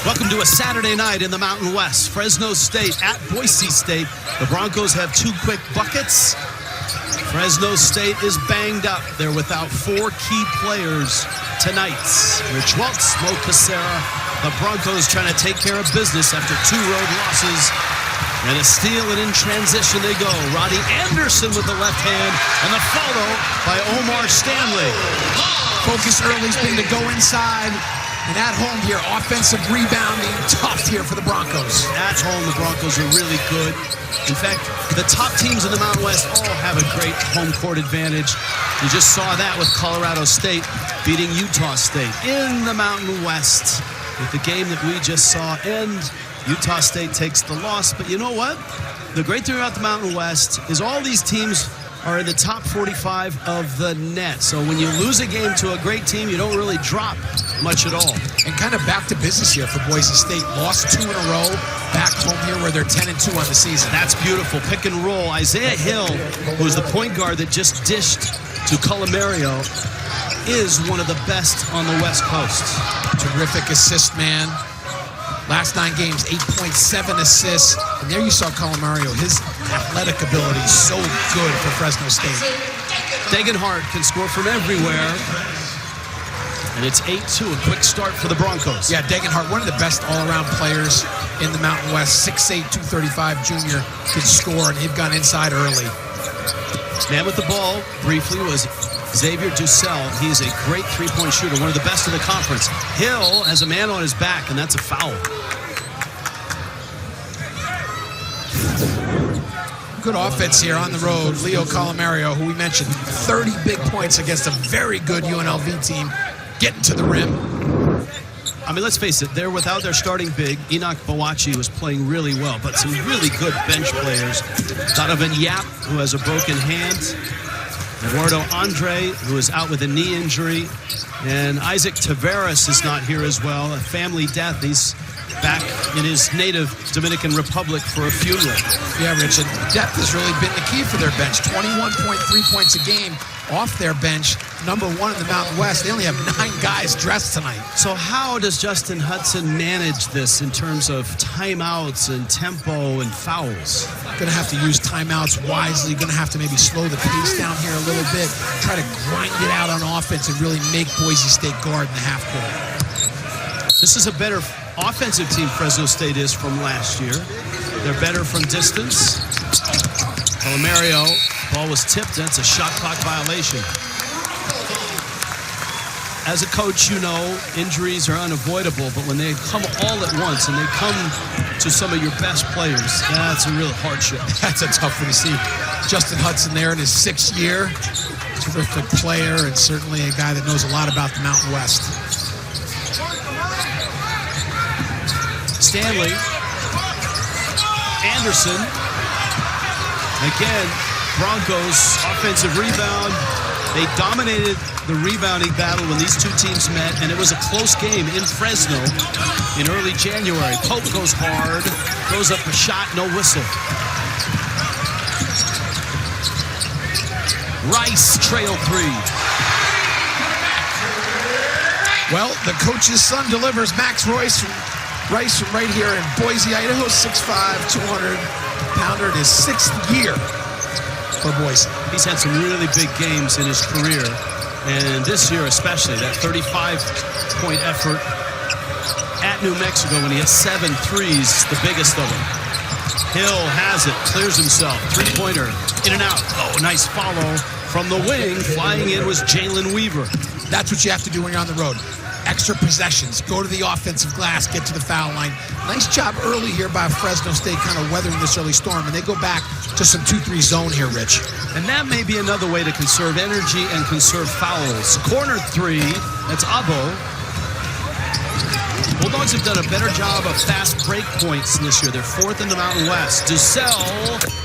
Welcome to a Saturday night in the Mountain West. Fresno State at Boise State. The Broncos have 2 quick buckets. Fresno State is banged up. They're without 4 key players tonight. Rich Waltz, Mo Casera. The Broncos trying to take care of business after 2 road losses. And a steal, and in transition they go. Roddy Anderson with the left hand, and the follow by Omar Stanley. Focus early has been to go inside. And at home here, offensive rebounding, tough here for the Broncos. At home, the Broncos are really good. In fact, the top teams in the Mountain West all have a great home court advantage. You just saw that with Colorado State beating Utah State in the Mountain West. With the game that we just saw end, Utah State takes the loss. But you know what? The great thing about the Mountain West is all these teams are in the top 45 of the net. So when you lose a game to a great team, you don't really drop much at all. And kind of back to business here for Boise State. Lost 2 in a row. Back home here where they're 10-2 on the season. That's beautiful. Pick and roll. Isaiah Hill, who's the point guard that just dished to Colomario, is one of the best on the West Coast. Terrific assist man. Last 9 games, 8.7 assists. And there you saw Colomario. His athletic ability is so good for Fresno State. Degenhart can score from everywhere. And it's 8-2, a quick start for the Broncos. Yeah, Degenhart, one of the best all-around players in the Mountain West. 6'8", 235 junior, can score, and he'd gone inside early. Man with the ball briefly was Xavier Dussel. He's a great three-point shooter, one of the best in the conference. Hill has a man on his back, and that's a foul. Good offense here on the road. Leo Colomario, who we mentioned, 30 big points against a very good UNLV team, getting to the rim. I mean, let's face it, they're without their starting big. Enoch Bawachi was playing really well, but some really good bench players. Donovan Yap, who has a broken hand. Eduardo Andre, who is out with a knee injury. And Isaac Taveras is not here as well. A family death. He's back in his native Dominican Republic for a funeral. Yeah, Rich, and depth has really been the key for their bench. 21.3 points a game off their bench. Number 1 in the Mountain West. They only have 9 guys dressed tonight. So how does Justin Hudson manage this in terms of timeouts and tempo and fouls? Going to have to use timeouts wisely. Going to have to maybe slow the pace down here a little bit. Try to grind it out on offense and really make Boise State guard in the half court. This is a better offensive team Fresno State is from last year. They're better from distance. Colomario, ball was tipped. That's a shot clock violation. As a coach, you know injuries are unavoidable, but when they come all at once and they come to some of your best players, that's a real hardship. That's a tough one to see. Justin Hudson there in his 6th year. Terrific player and certainly a guy that knows a lot about the Mountain West. Stanley. Anderson. Again, Broncos offensive rebound. They dominated the rebounding battle when these 2 teams met, and it was a close game in Fresno in early January. Pope goes hard, throws up a shot, no whistle. Rice trail 3. Well, the coach's son delivers. Max Rice from right here in Boise, Idaho, 6'5", 200-pounder in his 6th year for Boise. He's had some really big games in his career, and this year especially, that 35-point effort at New Mexico when he hit 7 threes, the biggest of them. Hill has it, clears himself, three-pointer, in and out. Oh, nice follow from the wing. Flying in was Jalen Weaver. That's what you have to do when you're on the road. Extra possessions, go to the offensive glass, get to the foul line. Nice job early here by Fresno State, kind of weathering this early storm, and they go back to some 2-3 zone here, Rich. And that may be another way to conserve energy and conserve fouls. Corner 3, that's Abo. Bulldogs have done a better job of fast break points this year. They're 4th in the Mountain West. Dussel,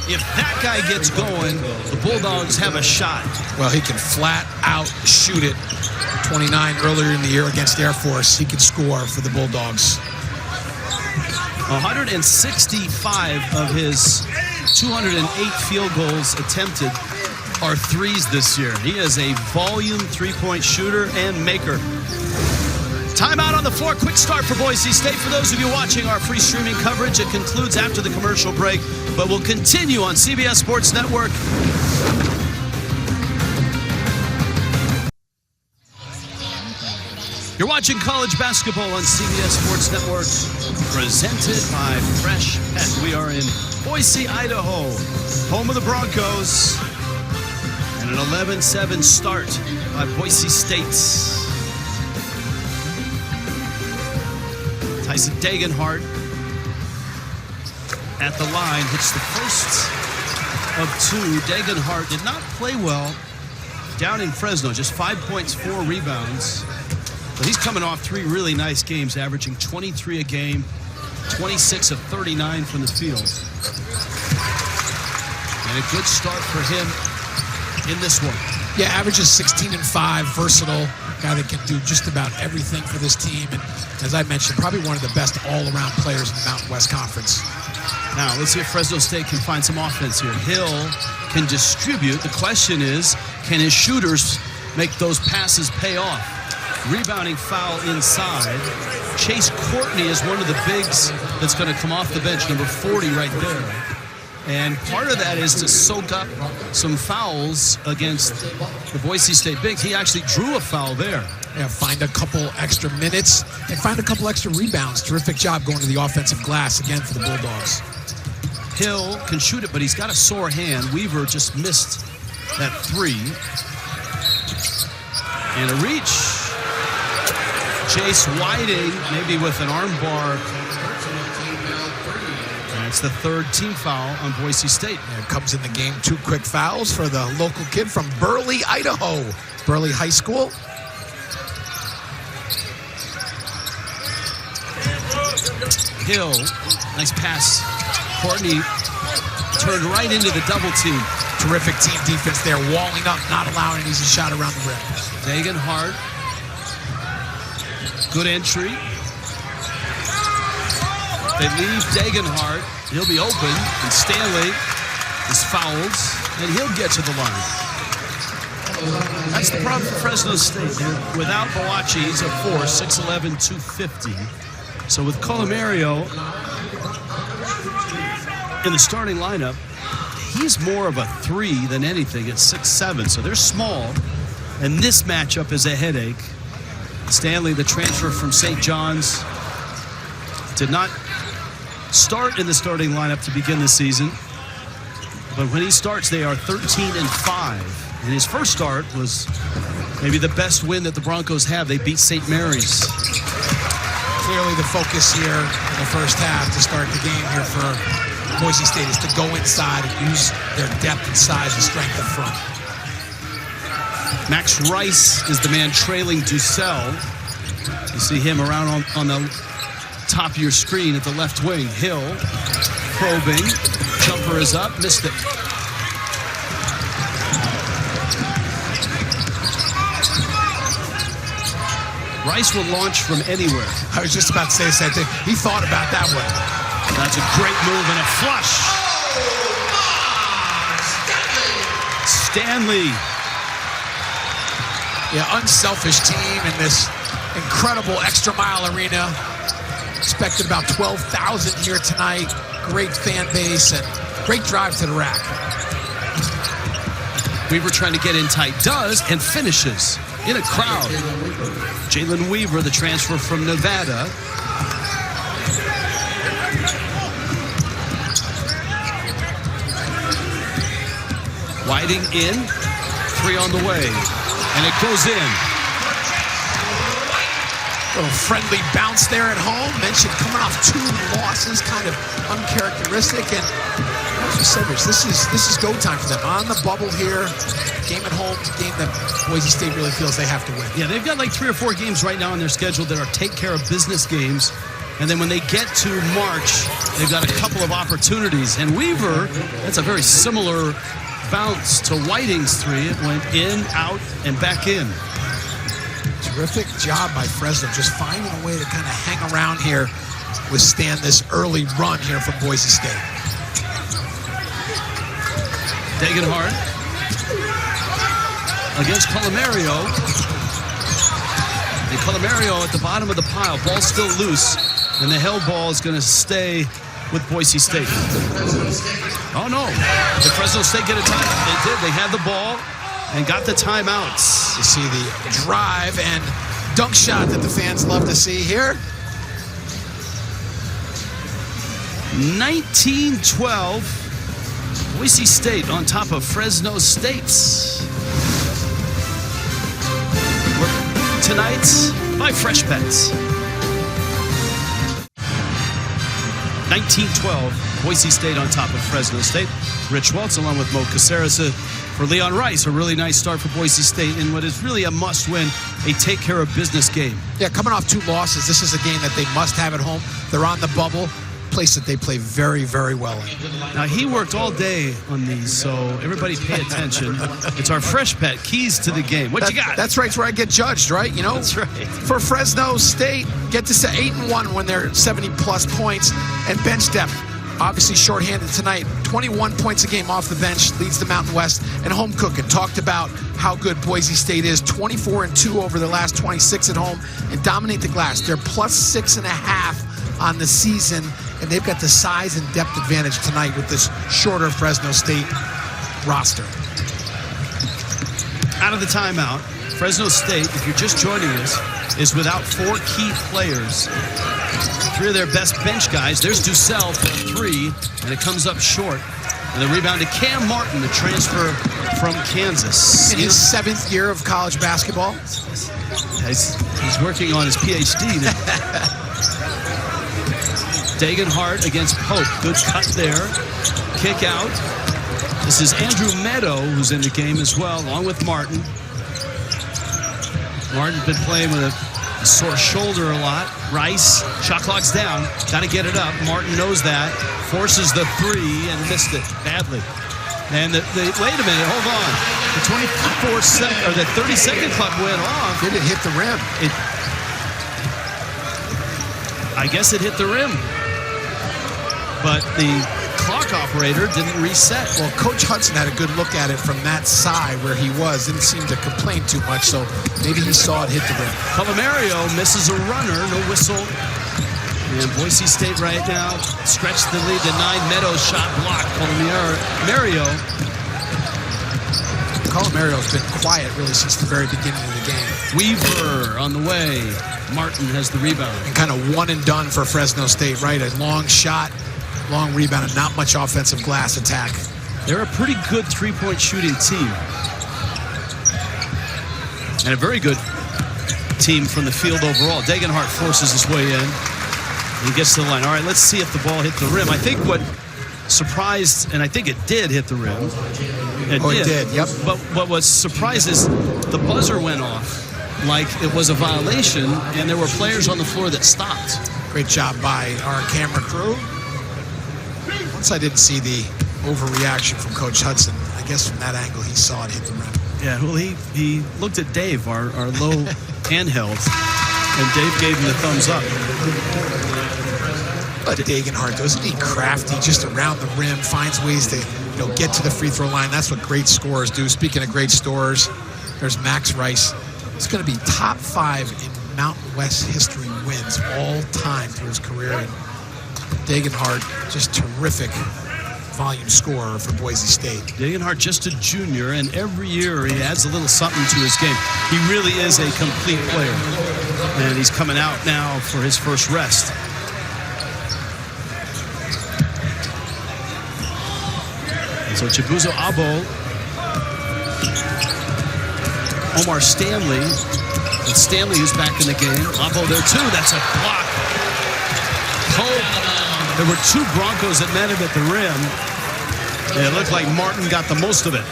if that guy gets going, the Bulldogs have a shot. Well, he can flat out shoot it. 29 earlier in the year against Air Force. He could score for the Bulldogs. 165 of his 208 field goals attempted are threes this year. He is a volume three-point shooter and maker. Timeout on the floor. Quick start for Boise State. For those of you watching our free streaming coverage, it concludes after the commercial break, but will continue on CBS Sports Network. You're watching college basketball on CBS Sports Network, presented by Fresh Pet. We are in Boise, Idaho, home of the Broncos, and an 11-7 start by Boise State. Tyson Degenhardt at the line hits the first of two. Degenhardt did not play well down in Fresno, just 5 points, 4 rebounds. But he's coming off 3 really nice games, averaging 23 a game, 26 of 39 from the field. And a good start for him in this one. Yeah, averages 16 and 5, versatile guy that can do just about everything for this team. And as I mentioned, probably one of the best all-around players in the Mountain West Conference. Now, let's see if Fresno State can find some offense here. Hill can distribute. The question is, can his shooters make those passes pay off? Rebounding foul inside. Chase Courtney is one of the bigs that's going to come off the bench, number 40 right there. And part of that is to soak up some fouls against the Boise State bigs. He actually drew a foul there. Yeah, find a couple extra minutes and find a couple extra rebounds. Terrific job going to the offensive glass again for the Bulldogs. Hill can shoot it, but he's got a sore hand. Weaver just missed that 3. And a reach. Chase Whiting, maybe with an arm bar. And it's the 3rd team foul on Boise State. And comes in the game 2 quick fouls for the local kid from Burley, Idaho. Burley High School. Hill, nice pass. Courtney turned right into the double team. Terrific team defense there, walling up, not allowing an easy shot around the rim. Degenhardt. Good entry. They leave Degenhardt. He'll be open, and Stanley is fouled, and he'll get to the line. That's the problem for Fresno State. Without Boachi, he's a 4, 6'11", 250. So with Colomario in the starting lineup, he's more of a 3 than anything at 6'7". So they're small, and this matchup is a headache. Stanley, the transfer from St. John's, did not start in the starting lineup to begin the season. But when he starts, they are 13 and 5. And his first start was maybe the best win that the Broncos have. They beat St. Mary's. Clearly the focus here in the first half to start the game here for Boise State is to go inside and use their depth and size and strength up front. Max Rice is the man trailing Dussel. You see him around on the top of your screen at the left wing. Hill probing. Jumper is up. Missed it. Rice will launch from anywhere. I was just about to say the same thing. He thought about that one. That's a great move and a flush. Stanley. Yeah, unselfish team in this incredible ExtraMile Arena. Expected about 12,000 here tonight. Great fan base and great drive to the rack. Weaver trying to get in tight. Does and finishes in a crowd. Jalen Weaver, the transfer from Nevada. Whiting in. 3 on the way. And it goes in. Little friendly bounce there at home. Mentioned coming off 2 losses, kind of uncharacteristic. And as you said, Rich, this is go time for them. On the bubble here. Game at home, game that Boise State really feels they have to win. Yeah, they've got like 3 or 4 games right now on their schedule that are take care of business games. And then when they get to March, they've got a couple of opportunities. And Weaver, that's a very similar bounce to Whiting's 3. It went in, out, and back in. Terrific job by Fresno, just finding a way to kind of hang around here, withstand this early run here from Boise State. Degenhardt against Colomario. And Colomario at the bottom of the pile. Ball still loose. And the held ball is going to stay with Boise State. Oh, no. Did Fresno State get a timeout? They did. They had the ball and got the timeouts. You see the drive and dunk shot that the fans love to see here. 19-12. Boise State on top of Fresno State. Tonight by Fresh Pets. 19-12. Boise State on top of Fresno State. Rich Welts along with Mo Caceres for Leon Rice. A really nice start for Boise State in what is really a must-win, a take-care-of-business game. Yeah, coming off 2 losses, this is a game that they must have at home. They're on the bubble, place that they play very, very well in. Now, he worked all day on these, so everybody pay attention. It's our Fresh Pet keys to the game. What you got? That's right. It's where I get judged, right? You know, that's right. For Fresno State, get to 8-1 when they're 70-plus points. And bench depth, obviously shorthanded tonight. 21 points a game off the bench, leads the Mountain West. And home cooking, talked about how good Boise State is. 24-2 over their last 26 at home and dominate the glass. They're plus 6.5 on the season. And they've got the size and depth advantage tonight with this shorter Fresno State roster. Out of the timeout, Fresno State, if you're just joining us, is without 4 key players. 3 of their best bench guys. There's Dussel for 3, and it comes up short. And the rebound to Cam Martin, the transfer from Kansas. In his 7th year of college basketball. He's working on his PhD now. Degenhardt against Pope. Good cut there. Kick out. This is Andrew Meadow, who's in the game as well, along with Martin. Martin's been playing with a sore shoulder a lot. Rice, shot clock's down. Got to get it up. Martin knows that. Forces the 3 and missed it badly. And wait a minute, hold on. The 30-second clock went off. Did it hit the rim? I guess it hit the rim. But the clock operator didn't reset. Well, Coach Hudson had a good look at it from that side where he was. Didn't seem to complain too much, so maybe he saw it hit the rim. Colomario misses a runner, no whistle. And Boise State right now stretched the lead to 9. Meadows shot blocked. Colomario's been quiet really since the very beginning of the game. Weaver on the way. Martin has the rebound. And kind of one and done for Fresno State, right? A long shot, long rebound, and not much offensive glass attack. They're a pretty good 3-point shooting team. And a very good team from the field overall. Degenhardt forces his way in. He gets to the line. All right, let's see if the ball hit the rim. I think what surprised, and I think it did hit the rim. It did, yep. But what was surprised is the buzzer went off like it was a violation, and there were players on the floor that stopped. Great job by our camera crew. Once I didn't see the overreaction from Coach Hudson, I guess from that angle he saw it hit the rim. Yeah, well, he looked at Dave, our low handheld, and Dave gave him the thumbs up. But Degenhardt, isn't he crafty, just around the rim, finds ways to get to the free throw line. That's what great scorers do. Speaking of great scorers, there's Max Rice. He's going to be top 5 in Mountain West history wins all time through his career. And Degenhardt, just terrific volume scorer for Boise State. Degenhardt, just a junior, and every year he adds a little something to his game. He really is a complete player. And he's coming out now for his first rest. And so Chibuzo Abo, Omar Stanley, and Stanley who's back in the game. Abo there too, that's a block. Pope, there were 2 Broncos that met him at the rim. And it looked like Martin got the most of it.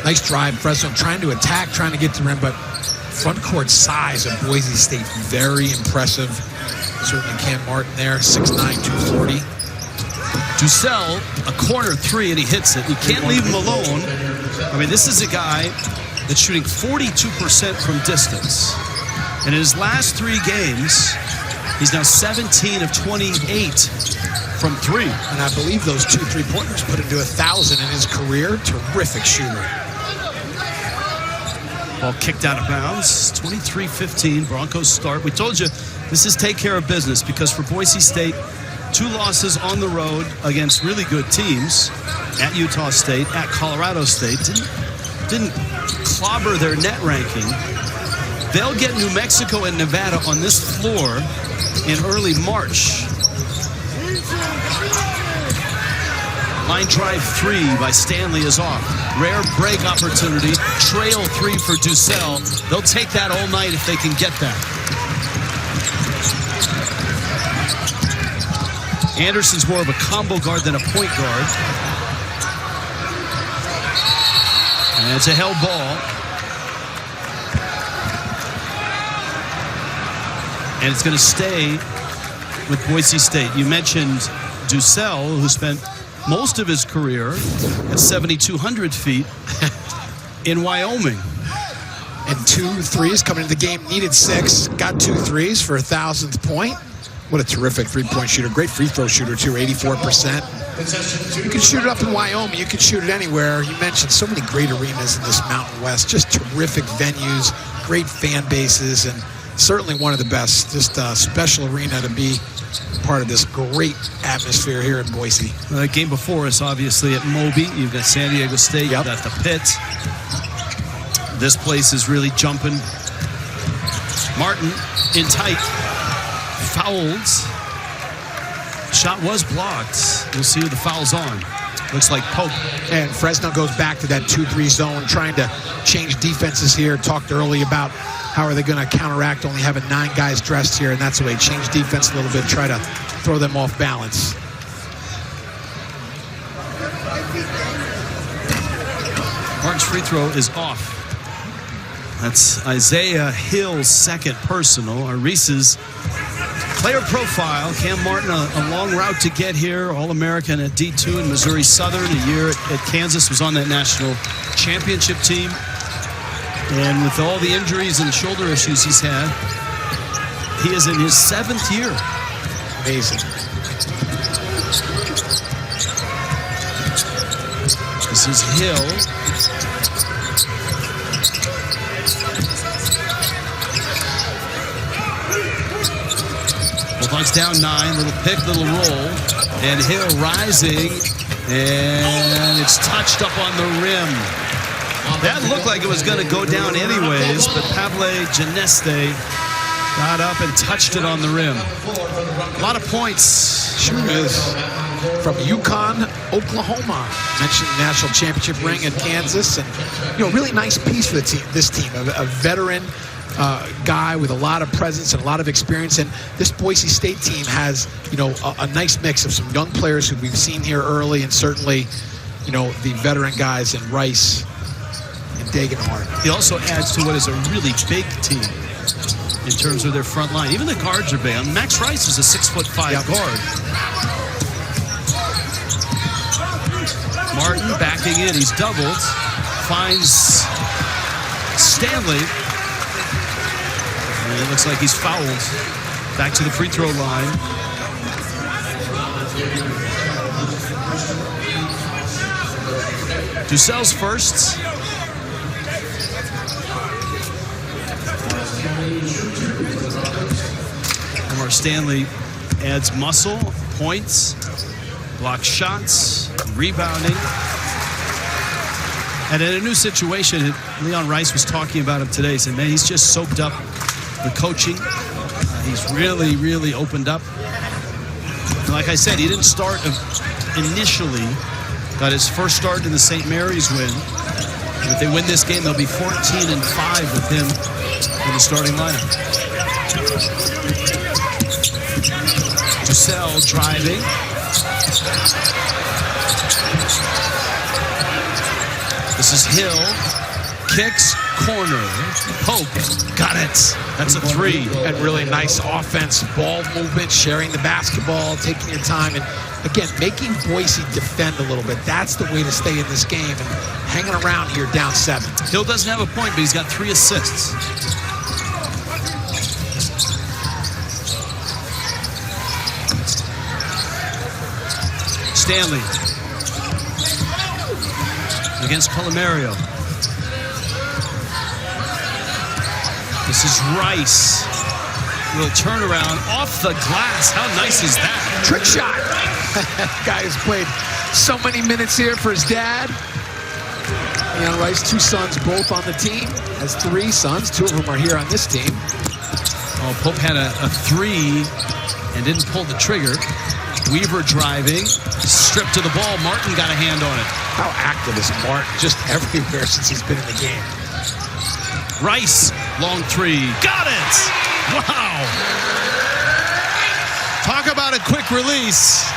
Nice drive, Fresno trying to attack, trying to get to the rim, but front court size of Boise State, very impressive. Certainly Cam Martin there, 6'9", 240. Dussel, a corner 3, and he hits it. You can't leave him alone. I mean, this is a guy that's shooting 42% from distance. And in his last 3 games, he's now 17 of 28 from 3. And I believe those 2 3-pointers put him to 1,000 in his career. Terrific shooter. Ball kicked out of bounds. 23-15, Broncos start. We told you this is take care of business because for Boise State, 2 losses on the road against really good teams at Utah State, at Colorado State. Didn't clobber their net ranking. They'll get New Mexico and Nevada on this floor in early March. Line drive 3 by Stanley is off. Rare break opportunity. Trail 3 for Dussel. They'll take that all night if they can get that. Anderson's more of a combo guard than a point guard. And it's a held ball. And it's going to stay with Boise State. You mentioned Dussel, who spent most of his career at 7,200 feet in Wyoming. And 2 threes coming into the game. Needed 6. Got 2 threes for a 1,000th point. What a terrific three-point shooter. Great free throw shooter, too, 84%. You can shoot it up in Wyoming. You can shoot it anywhere. You mentioned so many great arenas in this Mountain West. Just terrific venues, great fan bases, and certainly one of the best. Just a special arena to be part of this great atmosphere here in Boise. The game before us, obviously, at Moby. You've got San Diego State. Yep. You've got the Pit. This place is really jumping. Martin in tight. Fouls. Shot was blocked. We'll see who the foul's on. Looks like Pope. And Fresno goes back to that 2-3 zone, trying to change defenses here. Talked early about how are they going to counteract only having 9 guys dressed here, and that's the way. Change defense a little bit, try to throw them off balance. Martin's free throw is off. That's Isaiah Hill's second personal. Reese's player profile. Cam Martin, a long route to get here. All-American at D2 in Missouri Southern. A year at Kansas, was on that national championship team. And with all the injuries and shoulder issues he's had, he is in his 7th year. Amazing. This is Hill. Bulldogs down 9. Little pick, little roll. And Hill rising. And it's touched up on the rim. That looked like it was going to go down anyways, but Pavle Geneste got up and touched it on the rim. A lot of points. Sure is. From Yukon, Oklahoma. Mentioned the national championship ring at Kansas. And, really nice piece for the team. This team, a veteran guy with a lot of presence and a lot of experience. And this Boise State team has, a nice mix of some young players who we've seen here early, and certainly, the veteran guys in Rice and Degenhardt. He also adds to what is a really big team in terms of their front line. Even the guards are big. Max Rice is a 6'5" guard. Martin backing in. He's doubled. Finds Stanley. And it looks like he's fouled. Back to the free throw line. Dussel's first. Omar Stanley adds muscle, points, blocks shots, rebounding. And in a new situation, Leon Rice was talking about him today. He said, man, he's just soaked up the coaching. He's really, really opened up. And like I said, he didn't start initially. Got his first start in the St. Mary's win. And if they win this game, they'll be 14-5 with him in the starting lineup. Dussel driving. This is Hill. Kicks, corner. Pope got it. That's a 3. And really nice offense, ball movement, sharing the basketball, taking your time, and again, making Boise defend a little bit. That's the way to stay in this game, and hanging around here down 7. Hill doesn't have a point, but he's got 3 assists. Stanley against Colomario. This is Rice. Little turnaround off the glass. How nice is that? Trick shot. Guy has played so many minutes here for his dad. Leon Rice, 2 sons, both on the team. Has 3 sons. 2 of them are here on this team. Oh, Pope had a 3 and didn't pull the trigger. Weaver driving, stripped to the ball. Martin got a hand on it. How active is Martin? Just everywhere since he's been in the game. Rice, long 3. Got it! Wow! Talk about a quick release.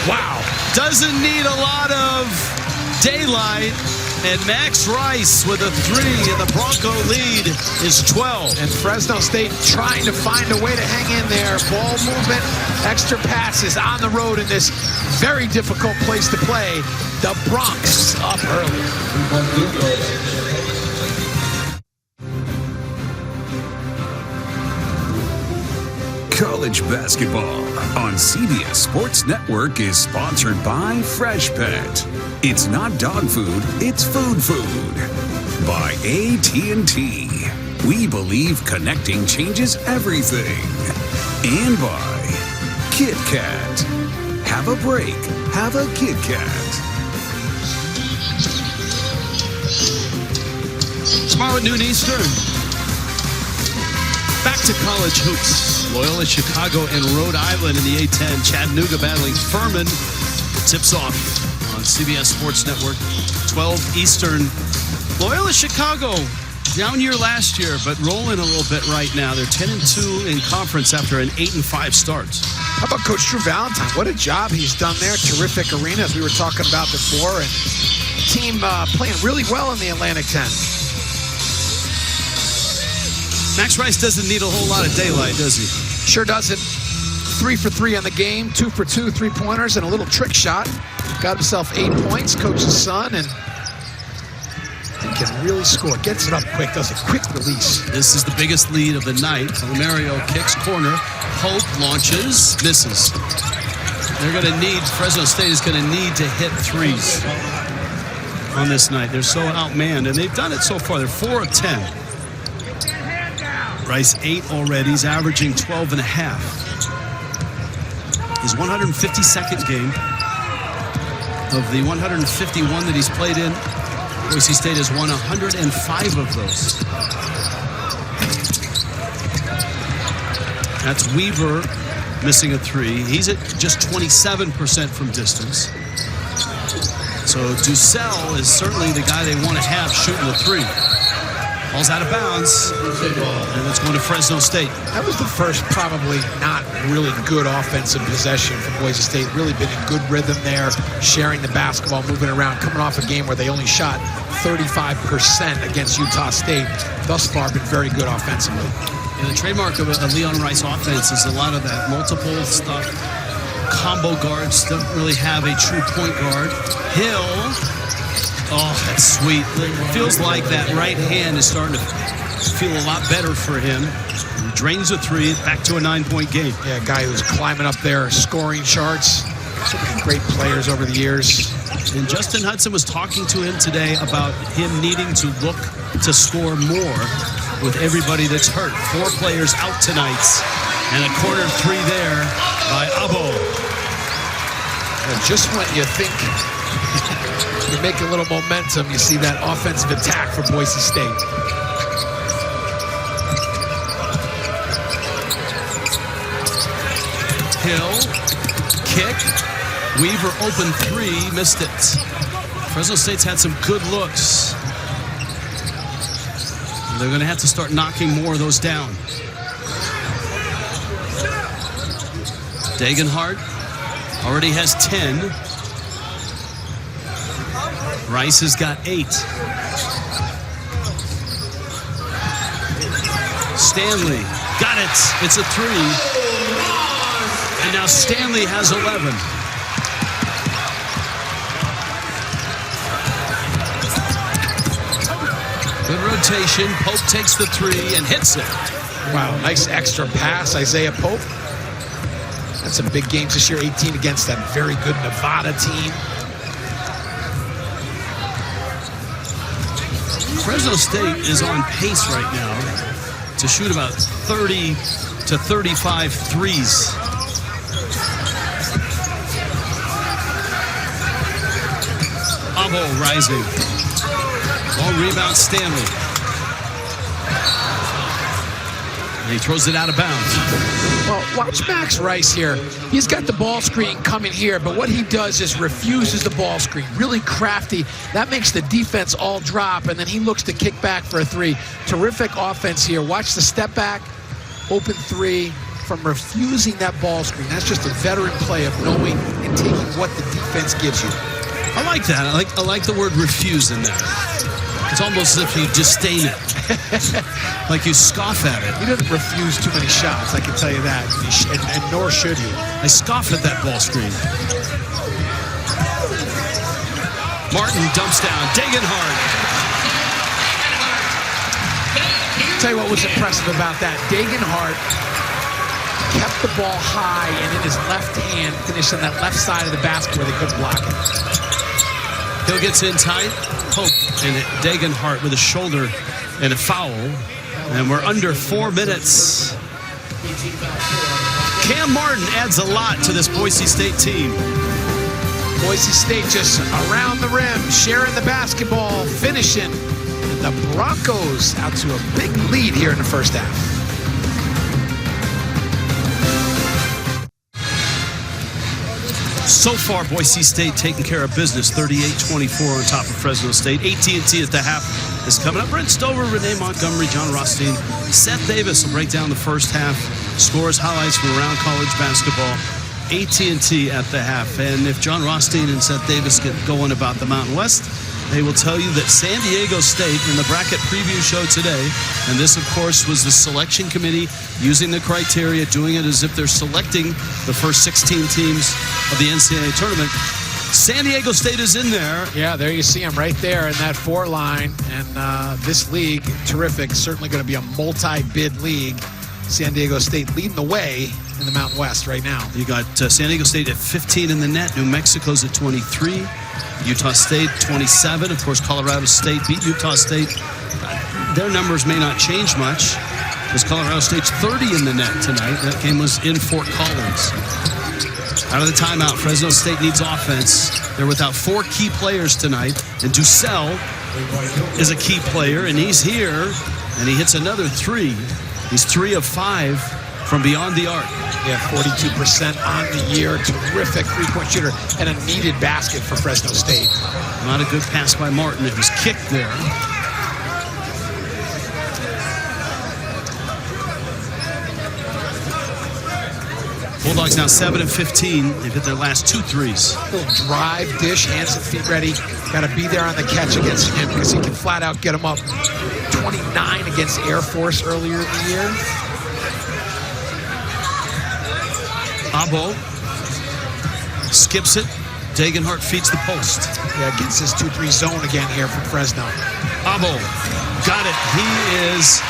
Wow. Doesn't need a lot of daylight. And Max Rice with a 3, and the Bronco lead is 12. And Fresno State trying to find a way to hang in there. Ball movement, extra passes on the road in this very difficult place to play. The Bronx up early. College basketball on CBS Sports Network is sponsored by Fresh Pet. It's not dog food, it's food food. By AT&T. We believe connecting changes everything. And by Kit Kat. Have a break. Have a Kit Kat. Tomorrow at noon Eastern. Back to college hoops. Loyola Chicago and Rhode Island in the A-10. Chattanooga battling Furman. Tips off on CBS Sports Network. 12 Eastern. Loyola Chicago, down year last year, but rolling a little bit right now. They're 10-2 in conference after an 8-5 start. How about Coach Drew Valentine? What a job he's done there. Terrific arena, as we were talking about before. And team playing really well in the Atlantic 10. Max Rice doesn't need a whole lot of daylight, does he? Sure doesn't. 3 for 3 on the game, 2 for 2 3-pointers, and a little trick shot. Got himself 8 points, coach's son, and he can really score. Gets it up quick, does a quick release. This is the biggest lead of the night. Mario kicks corner. Pope launches, misses. They're going to need, Fresno State is going to need to hit 3s on this night. They're so outmanned, and they've done it so far. They're 4 of 10. Rice 8 already. He's averaging 12 and a half. His 152nd game of the 151 that he's played in. Boise State has won 105 of those. That's Weaver missing a 3. He's at just 27% from distance. So Dussel is certainly the guy they want to have shooting the 3. Ball's out of bounds, and it's going to Fresno State. That was the first probably not really good offensive possession for Boise State. Really been in good rhythm there, sharing the basketball, moving around, coming off a game where they only shot 35% against Utah State. Thus far, been very good offensively. And the trademark of a Leon Rice offense is a lot of that multiple stuff. Combo guards don't really have a true point guard. Hill. Oh, that's sweet. It feels like that right hand is starting to feel a lot better for him. He drains a 3, back to a 9-point game. Yeah, a guy who's climbing up there, scoring charts. So many great players over the years. And Justin Hudson was talking to him today about him needing to look to score more with everybody that's hurt. 4 players out tonight. And a corner 3 there by Abo. And just when you think you make a little momentum, you see that offensive attack for Boise State. Hill, kick, Weaver open 3, missed it. Fresno State's had some good looks. They're going to have to start knocking more of those down. Degenhardt already has 10. Rice has got 8. Stanley got it. It's a 3. And now Stanley has 11. Good rotation. Pope takes the 3 and hits it. Wow, nice extra pass, Isaiah Pope. That's some big games this year, 18 against that very good Nevada team. Fresno State is on pace right now to shoot about 30 to 35 threes. Abo rising. Ball rebound Stanley. And he throws it out of bounds. Well, watch Max Rice here. He's got the ball screen coming here, but what he does is refuses the ball screen. Really crafty. That makes the defense all drop, and then he looks to kick back for a three. Terrific offense here. Watch the step back, open three from refusing that ball screen. That's just a veteran play of knowing and taking what the defense gives you. I like that. I like the word refuse in there. It's almost as if you disdain it. Like you scoff at it. He doesn't refuse too many shots, I can tell you that. And nor should he. I scoff at that ball screen. Martin dumps down. Degenhardt. Tell you what was impressive about that. Degenhardt kept the ball high and in his left hand finished on that left side of the basket where they couldn't block it. Hill gets in tight. Hope and Degenhardt with a shoulder and a foul. And we're under 4 minutes. Cam Martin adds a lot to this Boise State team. Boise State just around the rim, sharing the basketball, finishing. And the Broncos out to a big lead here in the first half. So far, Boise State taking care of business, 38-24 on top of Fresno State. AT&T at the half is coming up. Brent Stover, Renee Montgomery, John Rothstein, Seth Davis will break down the first half. Scores, highlights from around college basketball. AT&T at the half. And if John Rothstein and Seth Davis get going about the Mountain West, they will tell you that San Diego State in the bracket preview show today, and this, of course, was the selection committee using the criteria, doing it as if they're selecting the first 16 teams of the NCAA tournament. San Diego State is in there. Yeah, there you see them right there in that 4 line. And this league, terrific. Certainly going to be a multi-bid league. San Diego State leading the way in the Mountain West right now. You got San Diego State at 15 in the net. New Mexico's at 23. Utah State 27. Of course, Colorado State beat Utah State. Their numbers may not change much because Colorado State's 30 in the net tonight. That game was in Fort Collins. Out of the timeout, Fresno State needs offense. They're without 4 key players tonight, and Dussel is a key player, and he's here, and he hits another 3. He's 3 of 5 from beyond the arc. Yeah, 42% on the year. Terrific three-point shooter and a needed basket for Fresno State. Not a good pass by Martin. It was kicked there. Bulldogs now 7 of 15. They've hit their last 2 threes. Little drive, dish, hands and feet ready. Got to be there on the catch against him because he can flat out get him up. 29 against Air Force earlier in the year. Abo skips it. Degenhardt feeds the post. Yeah, against his 2-3 zone again here from Fresno. Abo got it. He is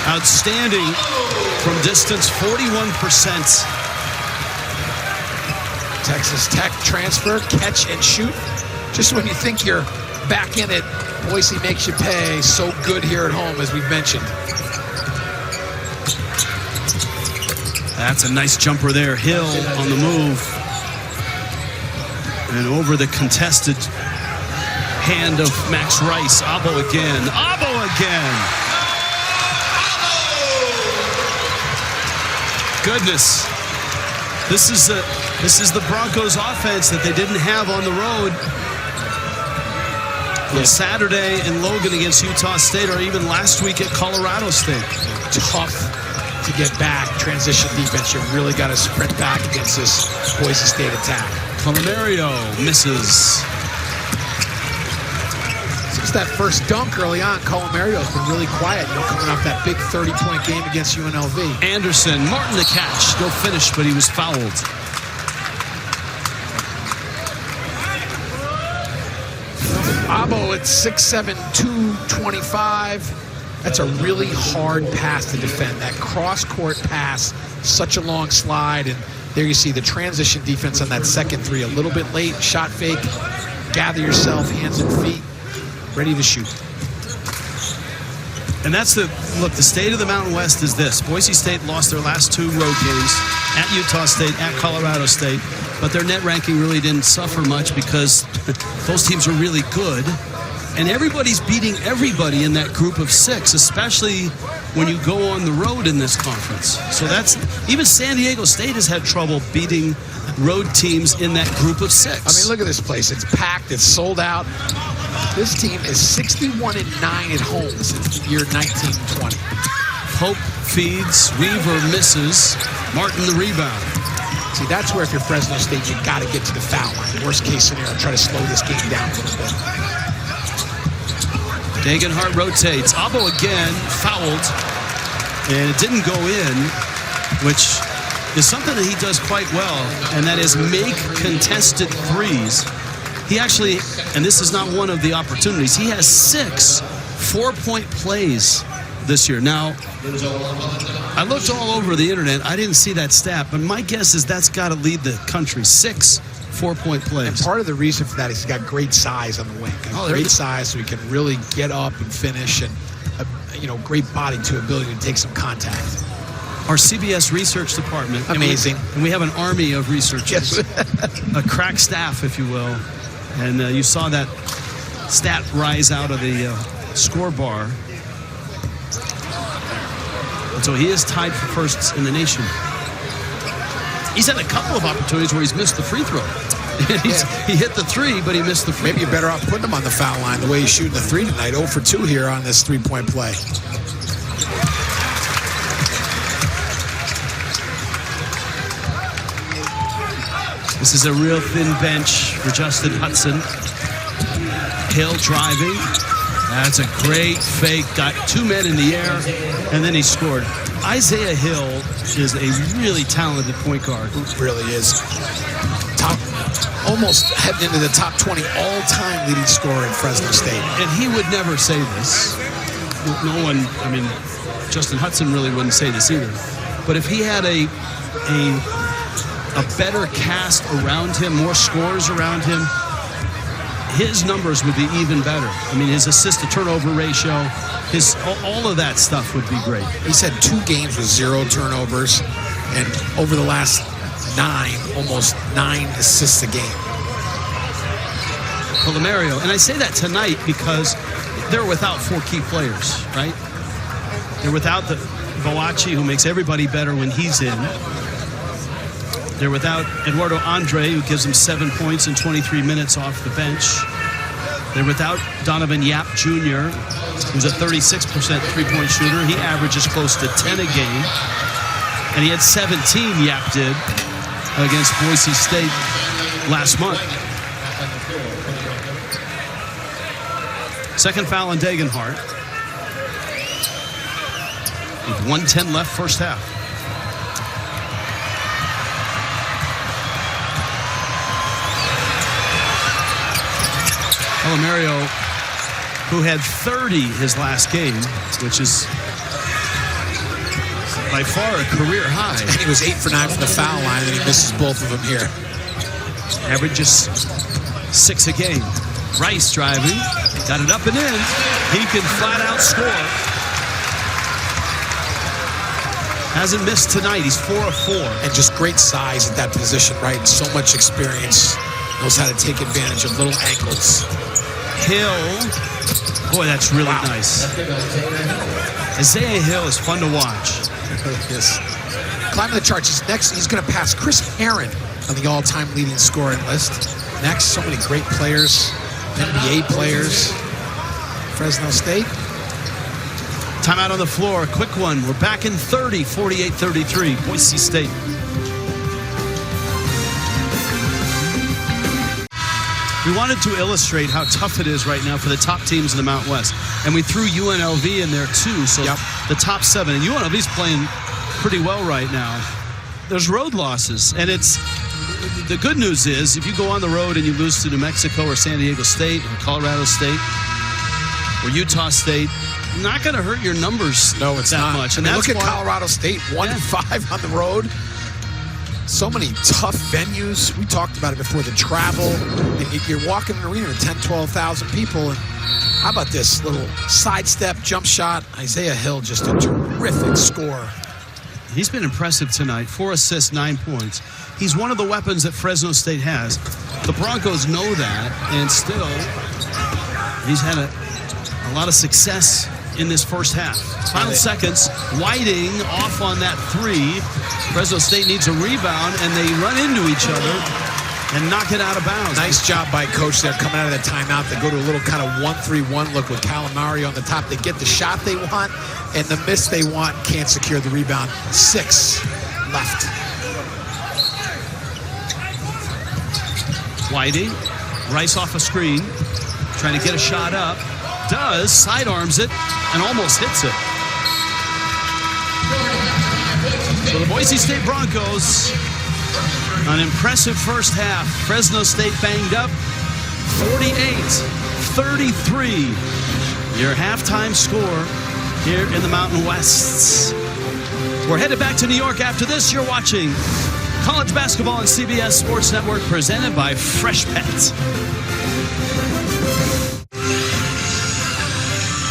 outstanding from distance, 41%. Texas Tech transfer, catch and shoot. Just when you think you're back in it, Boise makes you pay. So good here at home, as we've mentioned. That's a nice jumper there. Hill on the move. And over the contested hand of Max Rice. Abo again. Abo again. Goodness. This is the Broncos offense that they didn't have on the road on Saturday in Logan against Utah State, or even last week at Colorado State. Tough to get back. Transition defense. You really got to sprint back against this Boise State attack. Colomario misses. Since that first dunk early on, Colomario's been really quiet, coming off that big 30-point game against UNLV. Anderson, Martin the catch. Still finished, but he was fouled. Abo at 6'7", 225. That's a really hard pass to defend. That cross-court pass, such a long slide, and there you see the transition defense on that second 3. A little bit late, shot fake, gather yourself, hands and feet, ready to shoot. And that's the state of the Mountain West is this. Boise State lost their last 2 road games at Utah State, at Colorado State, but their net ranking really didn't suffer much because those teams are really good. And everybody's beating everybody in that group of 6, especially when you go on the road in this conference. So that's, even San Diego State has had trouble beating road teams in that group of 6. I mean, look at this place. It's packed. It's sold out. This team is 61-9 at home since the year 1920. Pope feeds, Weaver misses, Martin the rebound. See, that's where if you're Fresno State, you got to get to the foul line. Worst case scenario, try to slow this game down a little bit. Degenhart rotates. Abo again fouled, and it didn't go in, which is something that he does quite well, and that is make contested threes. He actually, and this is not one of the opportunities, he has 6 4-point plays this year. Now, I looked all over the internet. I didn't see that stat, but my guess is that's got to lead the country. 6 4-point plays. And part of the reason for that is he's got great size on the wing. Great size, so he can really get up and finish, and great body to ability to take some contact. Our CBS research department. Amazing. And we have an army of researchers. A crack staff, if you will. And you saw that stat rise out of the score bar. And so he is tied for first in the nation. He's had a couple of opportunities where he's missed the free throw. He hit the 3, but he missed the free throw. Maybe you're better off putting him on the foul line the way he's shooting the 3 tonight. 0 for 2 here on this 3-point play. This is a real thin bench for Justin Hudson. Hill driving. That's a great fake. Got 2 men in the air, and then he scored. Isaiah Hill is a really talented point guard. Really is. Almost heading into the top 20 all-time leading scorer in Fresno State. And he would never say this. No one, Justin Hudson really wouldn't say this either. But if he had a better cast around him, more scores around him, his numbers would be even better. His assist-to-turnover ratio, all of that stuff would be great. He's had 2 games with 0 turnovers, and over the last 9, almost 9 assists a game. Colomario, and I say that tonight because they're without 4 key players, right? They're without the Boachi, who makes everybody better when he's in. They're without Eduardo Andre, who gives them 7 points in 23 minutes off the bench. They're without Donovan Yap Jr., who's a 36% three-point shooter. He averages close to 10 a game. And he had 17, Yap did, against Boise State last month. Second foul on Degenhart. With 1:10 left first half. Colomario, who had 30 his last game, which is by far a career high. And he was 8 for 9 from the foul line, and he misses both of them here. Averages 6 a game. Rice driving, got it up and in. He can flat out score. Hasn't missed tonight. He's 4 of 4. And just great size at that position, right? So much experience. Knows how to take advantage of little angles. Hill. Boy, that's really nice. Isaiah Hill is fun to watch. Yes. Climbing the charts. He's going to pass Chris Herron on the all-time leading scoring list. Next, so many great players, NBA players. Fresno State. Timeout on the floor. Quick one. We're back in 30, 48-33. Boise State. We wanted to illustrate how tough it is right now for the top teams in the Mountain West. And we threw UNLV in there too. So the top 7. And UNLV's playing pretty well right now. There's road losses. And the good news is if you go on the road and you lose to New Mexico or San Diego State or Colorado State or Utah State, not going to hurt your numbers that much. And look at Colorado State, 1-5 on the road. So many tough venues. We talked about it before, the travel. And you're walking an arena with 10, 12,000 people, and How about this little sidestep jump shot? Isaiah Hill, just a terrific score. He's been impressive tonight. 4 assists, 9 points. He's one of the weapons that Fresno State has. The Broncos know that, and still, he's had a lot of success in this first half. Final seconds, Whiting off on that three. Fresno State needs a rebound, and they run into each other and knock it out of bounds. Nice job by Coach there coming out of the timeout. They go to a little kind of 1-3-1 look with Calamario on the top. They get the shot they want, and the miss they want, can't secure the rebound. 6 left. Whiting, Rice off a screen, trying to get a shot up. Does, sidearms it, and almost hits it. So the Boise State Broncos, an impressive first half. Fresno State banged up, 48-33. Your halftime score here in the Mountain West. We're headed back to New York after this. You're watching college basketball on CBS Sports Network, presented by Fresh Pet.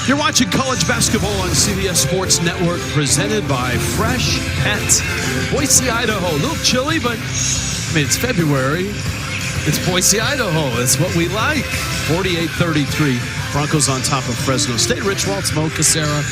You're watching college basketball on CBS Sports Network, presented by Fresh Pet. Boise, Idaho. A little chilly, but I mean, it's February. It's Boise, Idaho. It's what we like. 48-33. Broncos on top of Fresno State. Rich Waltz, Mo Casera.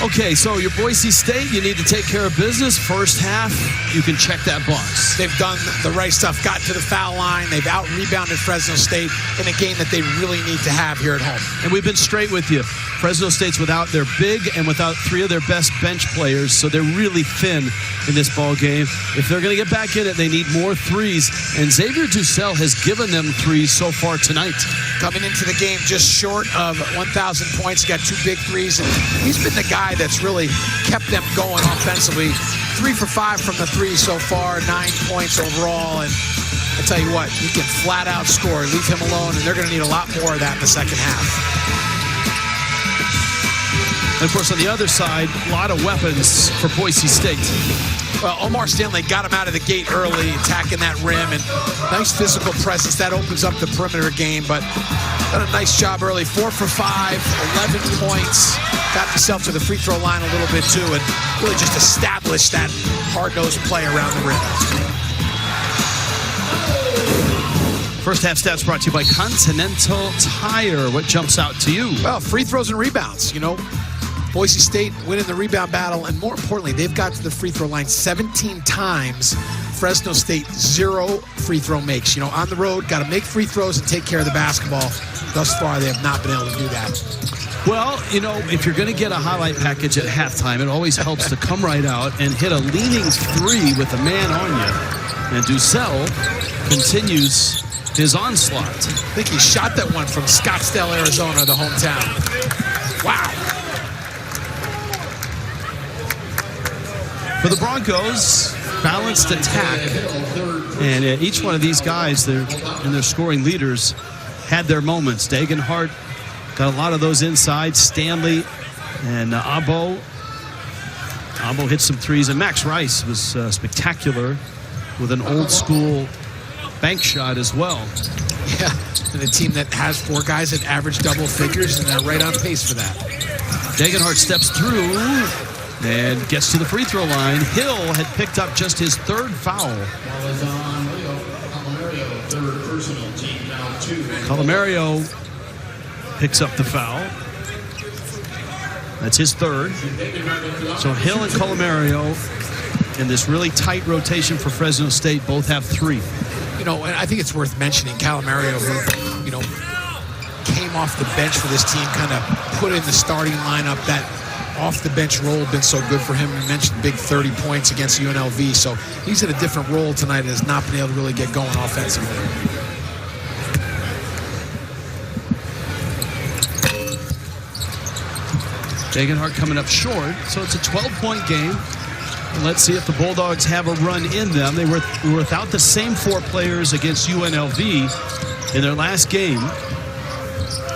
Okay, so your Boise State, you need to take care of business. First half, you can check that box. They've done the right stuff, got to the foul line. They've out-rebounded Fresno State in a game that they really need to have here at home. And we've been straight with you. Fresno State's without their big and without 3 of their best bench players, so they're really thin in this ball game. If they're going to get back in it, they need more threes. And Xavier Dussel has given them threes so far tonight. Coming into the game just short of 1,000 points. He got 2 big threes, and he's been the guy that's really kept them going offensively. 3 for 5 from the three so far, 9 points overall. And I tell you what, he can flat out score. Leave him alone, and they're going to need a lot more of that in the second half. And of course, on the other side, a lot of weapons for Boise State. Well, Omar Stanley got him out of the gate early, attacking that rim, and nice physical presence. That opens up the perimeter game, but done a nice job early. 4 for 5, 11 points. Got himself to the free throw line a little bit, too, and really just established that hard-nosed play around the rim. First half stats brought to you by Continental Tire. What jumps out to you? Well, free throws and rebounds. You know, Boise State winning the rebound battle, and more importantly, they've got to the free throw line 17 times. Fresno State, 0 free throw makes. You know, on the road, got to make free throws and take care of the basketball. Thus far, they have not been able to do that. Well, you know, if you're going to get a highlight package at halftime, it always helps to come right out and hit a leaning 3 with a man on you. And Dussel continues his onslaught. I think he shot that one from Scottsdale, Arizona, the hometown. Wow. For the Broncos, balanced attack. And each one of these guys, and their scoring leaders, had their moments. Degenhart got a lot of those inside. Stanley and Abo. Abo hit some threes. And Max Rice was spectacular with an old school bank shot as well. Yeah, and a team that has 4 guys that average double figures, and they're right on pace for that. Degenhart steps through and gets to the free throw line. Hill had picked up just his 3rd foul. Calamario picks up the foul. That's his 3rd. So Hill and Calamario in this really tight rotation for Fresno State both have 3. You know, and I think it's worth mentioning Calamario, who, you know, came off the bench for this team, kind of put in the starting lineup. That off-the-bench role been so good for him. You mentioned big 30 points against UNLV, so he's in a different role tonight and has not been able to really get going offensively. Degenhart coming up short, so it's a 12-point game. Let's see if the Bulldogs have a run in them. They were without the same 4 players against UNLV in their last game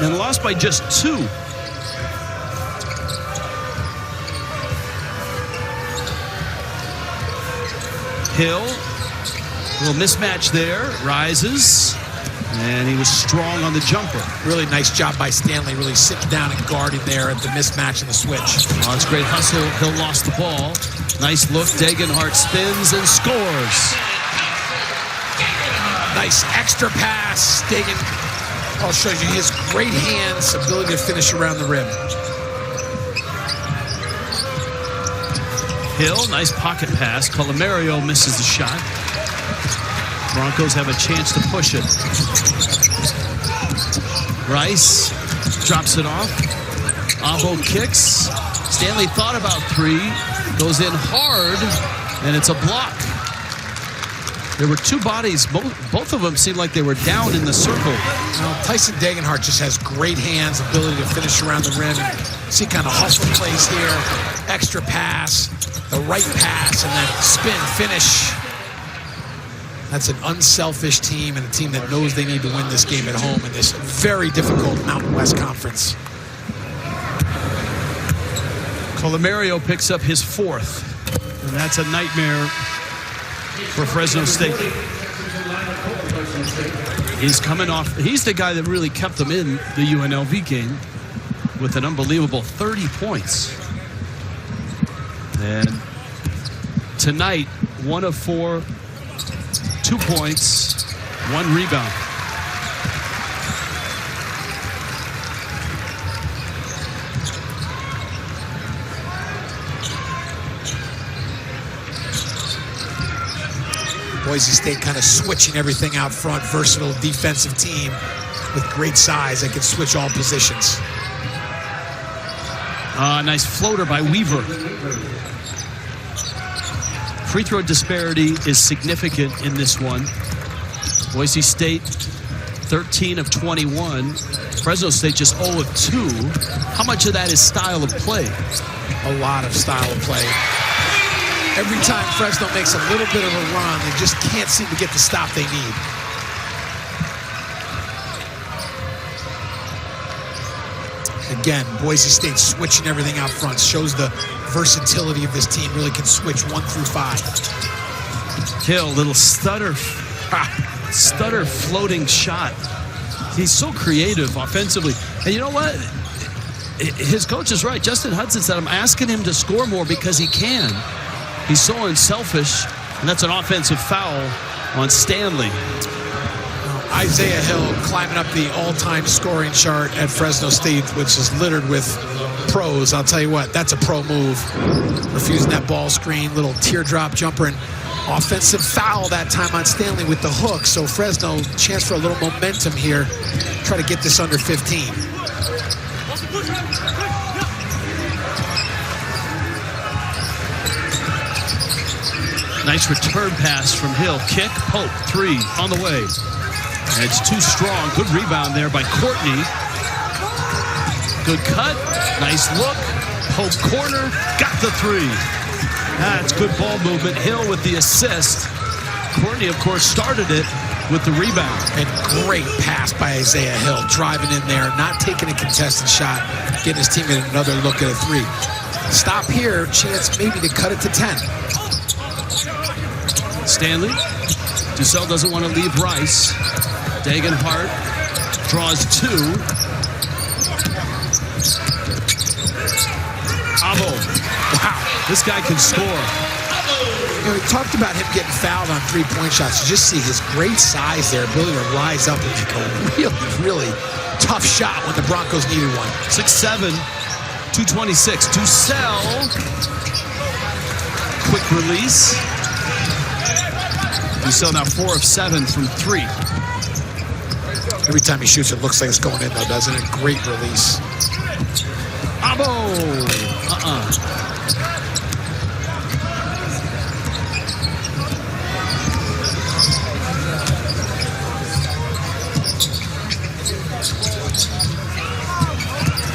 and lost by just 2. Hill, a little mismatch there, rises, And he was strong on the jumper. Really nice job by Stanley, really sitting down and guarding there at the mismatch and the switch. Oh, it's great hustle. Hill lost the ball. Nice look. Degenhart spins and scores. Nice extra pass. Dagan shows you his great hands, ability to finish around the rim. Hill, nice pocket pass. Colomario misses the shot. Broncos have a chance to push it. Rice drops it off. Abo kicks. Stanley thought about three. Goes in hard, and it's a block. There were two bodies. Both of them seemed like they were down in the circle. Tyson Degenhart just has great hands, ability to finish around the rim. See kind of hustle plays here. Extra pass, the right pass, and then spin, finish. That's an unselfish team and a team that knows they need to win this game at home in this very difficult Mountain West Conference. Colomario picks up his fourth, and that's a nightmare for Fresno State. He's coming off. He's the guy that really kept them in the UNLV game with an unbelievable 30 points. And tonight, 1 of 4, 2 points, 1 rebound. Boise State kind of switching everything out front. Versatile defensive team with great size that can switch all positions. Nice floater by Weaver. Free throw disparity is significant in this one. Boise State, 13 of 21. Fresno State just 0 of 2. How much of that is style of play? A lot of style of play. Every time Fresno makes a little bit of a run, they just can't seem to get the stop they need. Again, Boise State switching everything out front. Shows the versatility of this team. Really can switch 1 through 5. Hill, little stutter floating shot. He's so creative offensively. And you know what? His coach is right. Justin Hudson said, I'm asking him to score more because he can. He's so unselfish, and that's an offensive foul on Stanley. Isaiah Hill climbing up the all-time scoring chart at Fresno State, which is littered with pros. I'll tell you what, that's a pro move. Refusing that ball screen, little teardrop jumper, and offensive foul that time on Stanley with the hook. So Fresno, chance for a little momentum here. Try to get this under 15. Nice return pass from Hill. Kick, Pope, 3 on the way. And it's too strong. Good rebound there by Courtney. Good cut. Nice look. Pope corner. Got the 3. That's good ball movement. Hill with the assist. Courtney, of course, started it with the rebound. And great pass by Isaiah Hill. Driving in there, not taking a contested shot. Getting his teammate another look at a 3. Stop here. Chance maybe to cut it to 10. Stanley. Dussel doesn't want to leave Rice. Degenhart draws 2. Abo. Wow, this guy can score. You know, we talked about him getting fouled on 3-point shots. You just see his great size there, ability to rise up and make a really tough shot when the Broncos needed one. 6'7", 226. Dussel. Quick release. Dussel now 4 of 7 from 3. Every time he shoots, it looks like it's going in, though, doesn't it? Great release. Abo!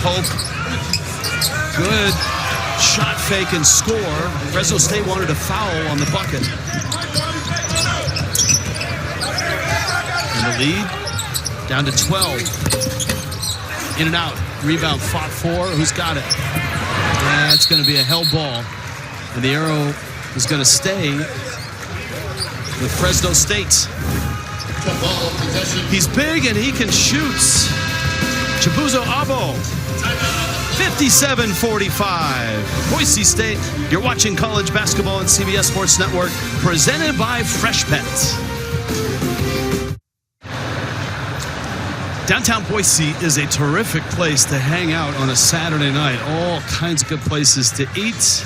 Pope. Good shot fake and score. Fresno State wanted a foul on the bucket. And the lead down to 12. In and out. Rebound fought for. Who's got it? That's going to be a hell ball. And the arrow is going to stay with Fresno State. He's big and he can shoot. Chibuzo Abo, 57-45. Boise State, you're watching college basketball on CBS Sports Network, presented by Fresh Pets. Downtown Boise is a terrific place to hang out on a Saturday night. All kinds of good places to eat.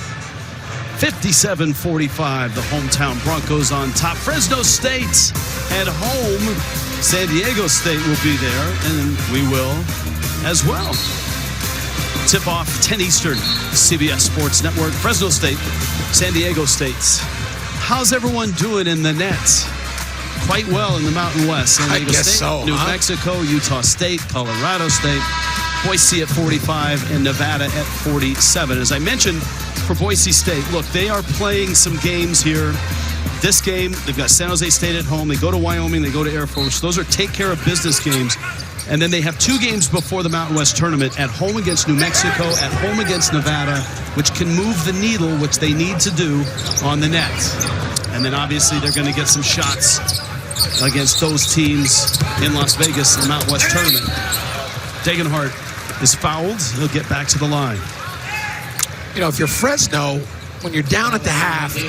57-45, the hometown Broncos on top. Fresno State at home. San Diego State will be there, and we will as well. Tip-off 10 Eastern, CBS Sports Network. Fresno State, San Diego State. How's everyone doing in the net? Quite well in the Mountain West. San Diego State, so, New Mexico, Utah State, Colorado State, Boise at 45, and Nevada at 47. As I mentioned, for Boise State, look, they are playing some games here. This game, they've got San Jose State at home. They go to Wyoming. They go to Air Force. Those are take-care-of-business games. And then they have 2 games before the Mountain West tournament, at home against New Mexico, at home against Nevada, which can move the needle, which they need to do on the net. And then obviously they're going to get some shots against those teams in Las Vegas in the Mountain West tournament. Degenhart is fouled. He'll get back to the line. You know, if you're Fresno, when you're down at the half, you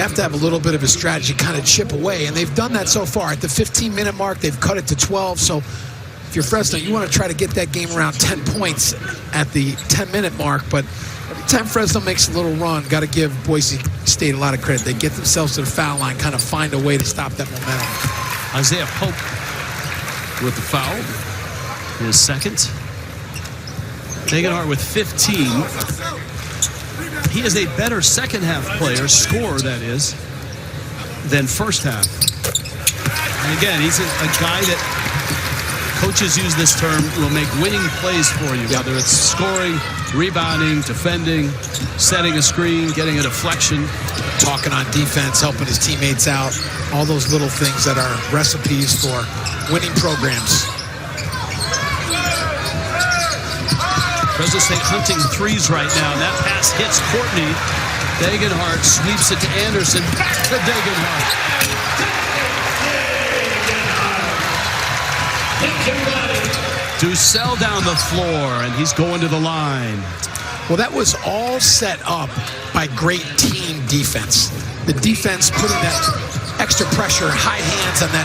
have to have a little bit of a strategy, kind of chip away. And they've done that so far. At the 15-minute mark, they've cut it to 12. So if you're Fresno, you want to try to get that game around 10 points at the 10-minute mark. But every time Fresno makes a little run, got to give Boise State a lot of credit. They get themselves to the foul line, kind of find a way to stop that momentum. Isaiah Pope with the foul. His second. Degenhart with 15. He is a better second-half player, scorer that is, than first half. And again, he's a guy that coaches use this term, will make winning plays for you, whether it's scoring, rebounding, defending, setting a screen, getting a deflection. Talking on defense, helping his teammates out, all those little things that are recipes for winning programs. Fresno State hunting threes right now. That pass hits Courtney. Degenhart sweeps it to Anderson. Back to Degenhart. Dussel down the floor, and he's going to the line. Well, that was all set up by great team defense. The defense putting that extra pressure, high hands on that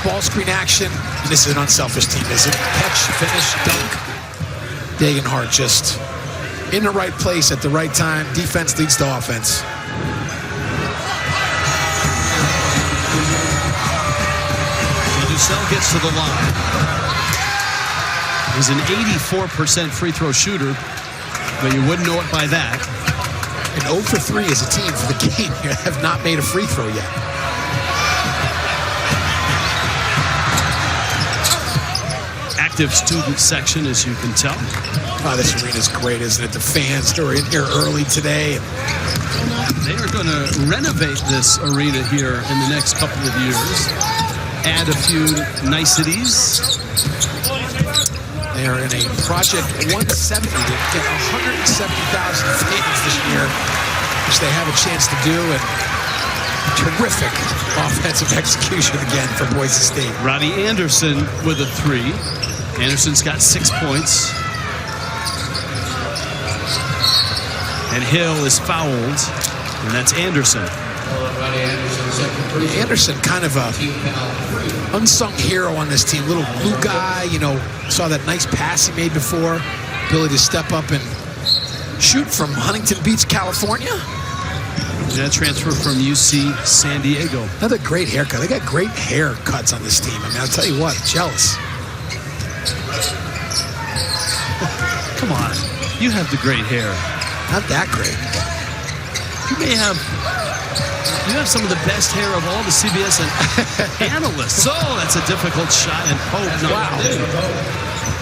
ball screen action. And this is an unselfish team, isn't it? Catch, finish, dunk. Degenhart just in the right place at the right time. Defense leads to offense. Dussel gets to the line. He's an 84% free throw shooter, but you wouldn't know it by that. And 0 for 3 as a team for the game here have not made a free throw yet. Active student section, as you can tell. Oh, this arena's great, isn't it? The fans are in here early today. They are going to renovate this arena here in the next couple of years. Add a few niceties. They are in a Project 170 to get 170,000 fans this year, which they have a chance to do. And terrific offensive execution again for Boise State. Robbie Anderson with a 3. Anderson's got 6 points. And Hill is fouled, and that's Anderson. Anderson, kind of a unsung hero on this team. Little blue guy, you know, saw that nice pass he made before. Ability to step up and shoot from Huntington Beach, California. Yeah, transfer from UC San Diego. Another great haircut. They got great haircuts on this team. I mean, I'll tell you what, jealous. Come on, you have the great hair. Not that great. You have some of the best hair of all the CBS analysts. Oh, that's a difficult shot, and Pope knocked it in.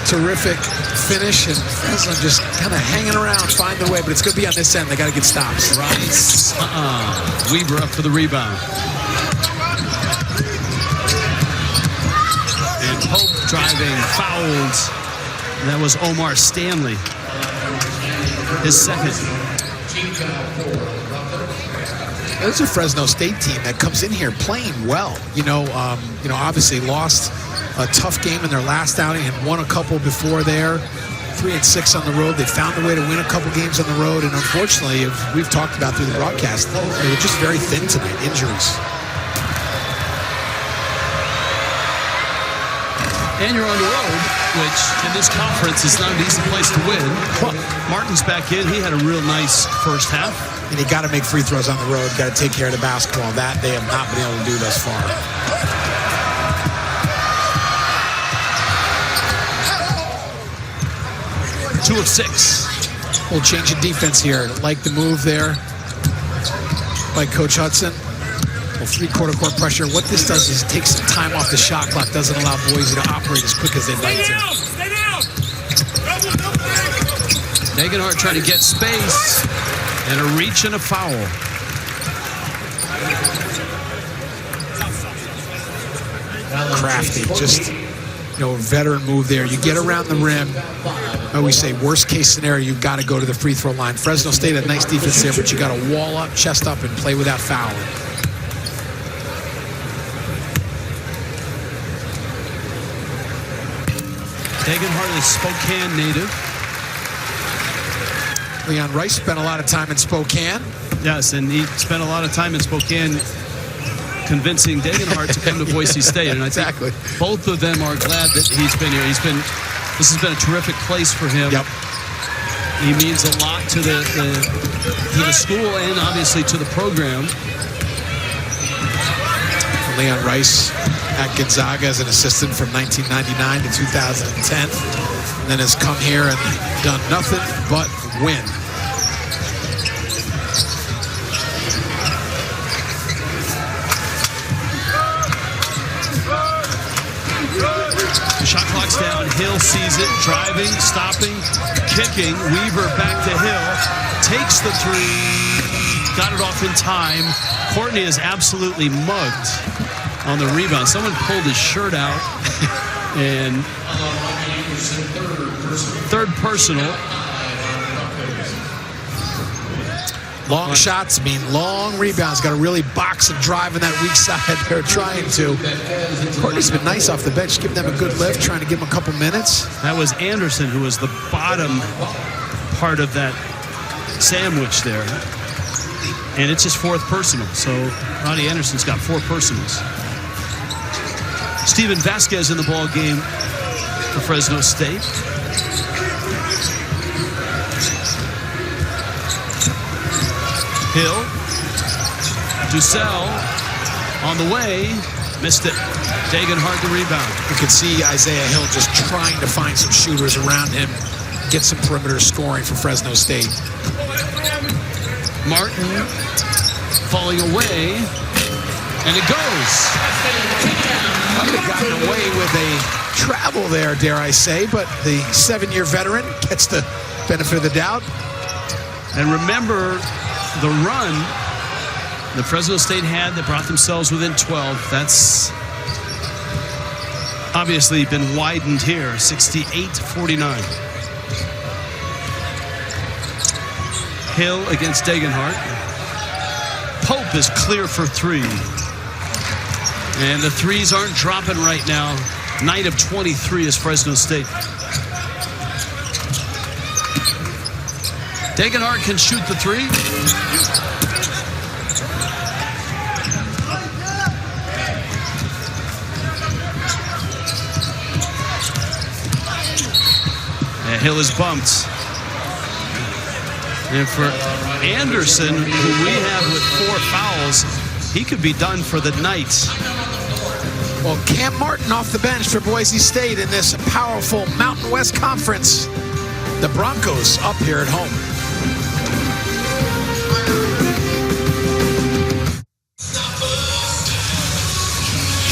Terrific finish, and Fresno just kind of hanging around, find their way, but it's going to be on this end. They got to get stops. Rice, Weaver up for the rebound. And Pope driving, fouled. And that was Omar Stanley. His second. There's a Fresno State team that comes in here playing well. Obviously lost a tough game in their last outing and won a couple before there. 3-6 on the road. They found a way to win a couple games on the road, and unfortunately, as we've talked about through the broadcast, they were just very thin tonight. Injuries. And you're on the road, which in this conference is not an easy place to win. Martin's back in. He had a real nice first half. And you got to make free throws on the road. Got to take care of the basketball. That they have not been able to do thus far. Two of 6. We'll change in defense here. Like the move there by Coach Hudson. Well, three-quarter court pressure. What this does is it takes some time off the shot clock. Doesn't allow Boise to operate as quick as they'd like to. Stay down! Degenhart trying to get space. And a reach and a foul. Crafty. Just, a veteran move there. You get around the rim. I always say, worst case scenario, you've got to go to the free throw line. Fresno State had nice defense there, but you got to wall up, chest up, and play without fouling. Degenhart is Spokane native. Leon Rice spent a lot of time in Spokane. Yes, and he spent a lot of time in Spokane convincing Degenhart to come to Boise State. And I think both of them are glad that he's been here. This has been a terrific place for him. Yep. He means a lot to the school and obviously to the program. Leon Rice at Gonzaga as an assistant from 1999 to 2010. And then has come here and done nothing but win. Shot clock's down. Hill sees it. Driving, stopping, kicking. Weaver back to Hill. Takes the three. Got it off in time. Courtney is absolutely mugged on the rebound. Someone pulled his shirt out. And third personal. Long shots mean long rebounds. Got to really box and drive on that weak side. They're trying to. Courtney's been nice off the bench, giving them a good lift, trying to give them a couple minutes. That was Anderson, who was the bottom part of that sandwich there. And it's his fourth personal. So Ronnie Anderson's got 4 personals. Steven Vasquez in the ball game for Fresno State. Hill, Dussel on the way, missed it. Degenhart the rebound. You can see Isaiah Hill just trying to find some shooters around him, get some perimeter scoring for Fresno State. Martin falling away, and it goes. Could have gotten away with a travel there, dare I say, but the 7-year veteran gets the benefit of the doubt. And remember the run that Fresno State had that brought themselves within 12. That's obviously been widened here, 68-49. Hill against Degenhart. Pope is clear for 3. And the threes aren't dropping right now. 9 of 23 is Fresno State. Degenhart can shoot the 3. And Hill is bumped. And for Anderson, who we have with 4 fouls, he could be done for the night. Well, Cam Martin off the bench for Boise State in this powerful Mountain West Conference. The Broncos up here at home.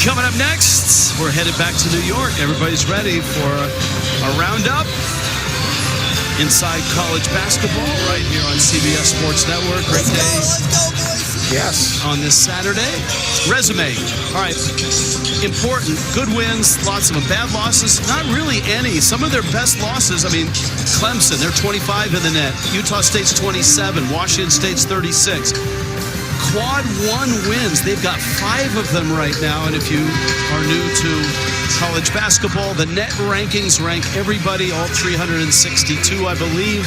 Coming up next, we're headed back to New York. Everybody's ready for a roundup inside college basketball right here on CBS Sports Network. Great day. Yes. On this Saturday. Resume. All right. Important. Good wins. Lots of them. Bad losses. Not really any. Some of their best losses. I mean, Clemson, they're 25 in the net. Utah State's 27. Washington State's 36. quad one wins. They've got 5 of them right now. And if you are new to college basketball, the net rankings rank everybody, all 362, I believe.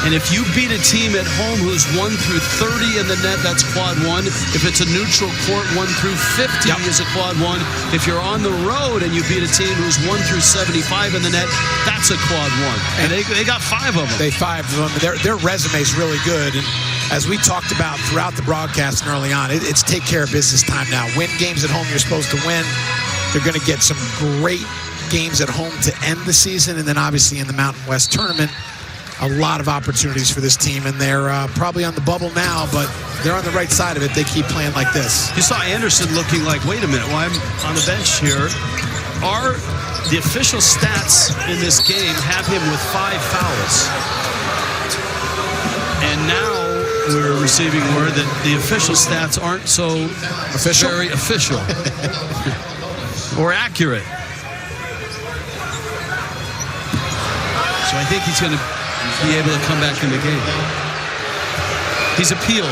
And if you beat a team at home who's 1 through 30 in the net, that's quad one. If it's a neutral court, 1 through 50 is a quad one. If you're on the road and you beat a team who's 1 through 75 in the net, that's a quad one. And they got 5 of them. They 5 of them. Their resume is really good. And as we talked about throughout the broadcast and early on, it's take care of business time now. Win games at home you're supposed to win. They're going to get some great games at home to end the season. And then obviously in the Mountain West tournament, a lot of opportunities for this team. And they're probably on the bubble now, but they're on the right side of it. They keep playing like this. You saw Anderson looking like, wait a minute, while I'm on the bench here, are the official stats in this game have him with 5 fouls. And now we're receiving word that the official stats aren't so very official or accurate. So I think he's going to be able to come back in the game. He's appealed.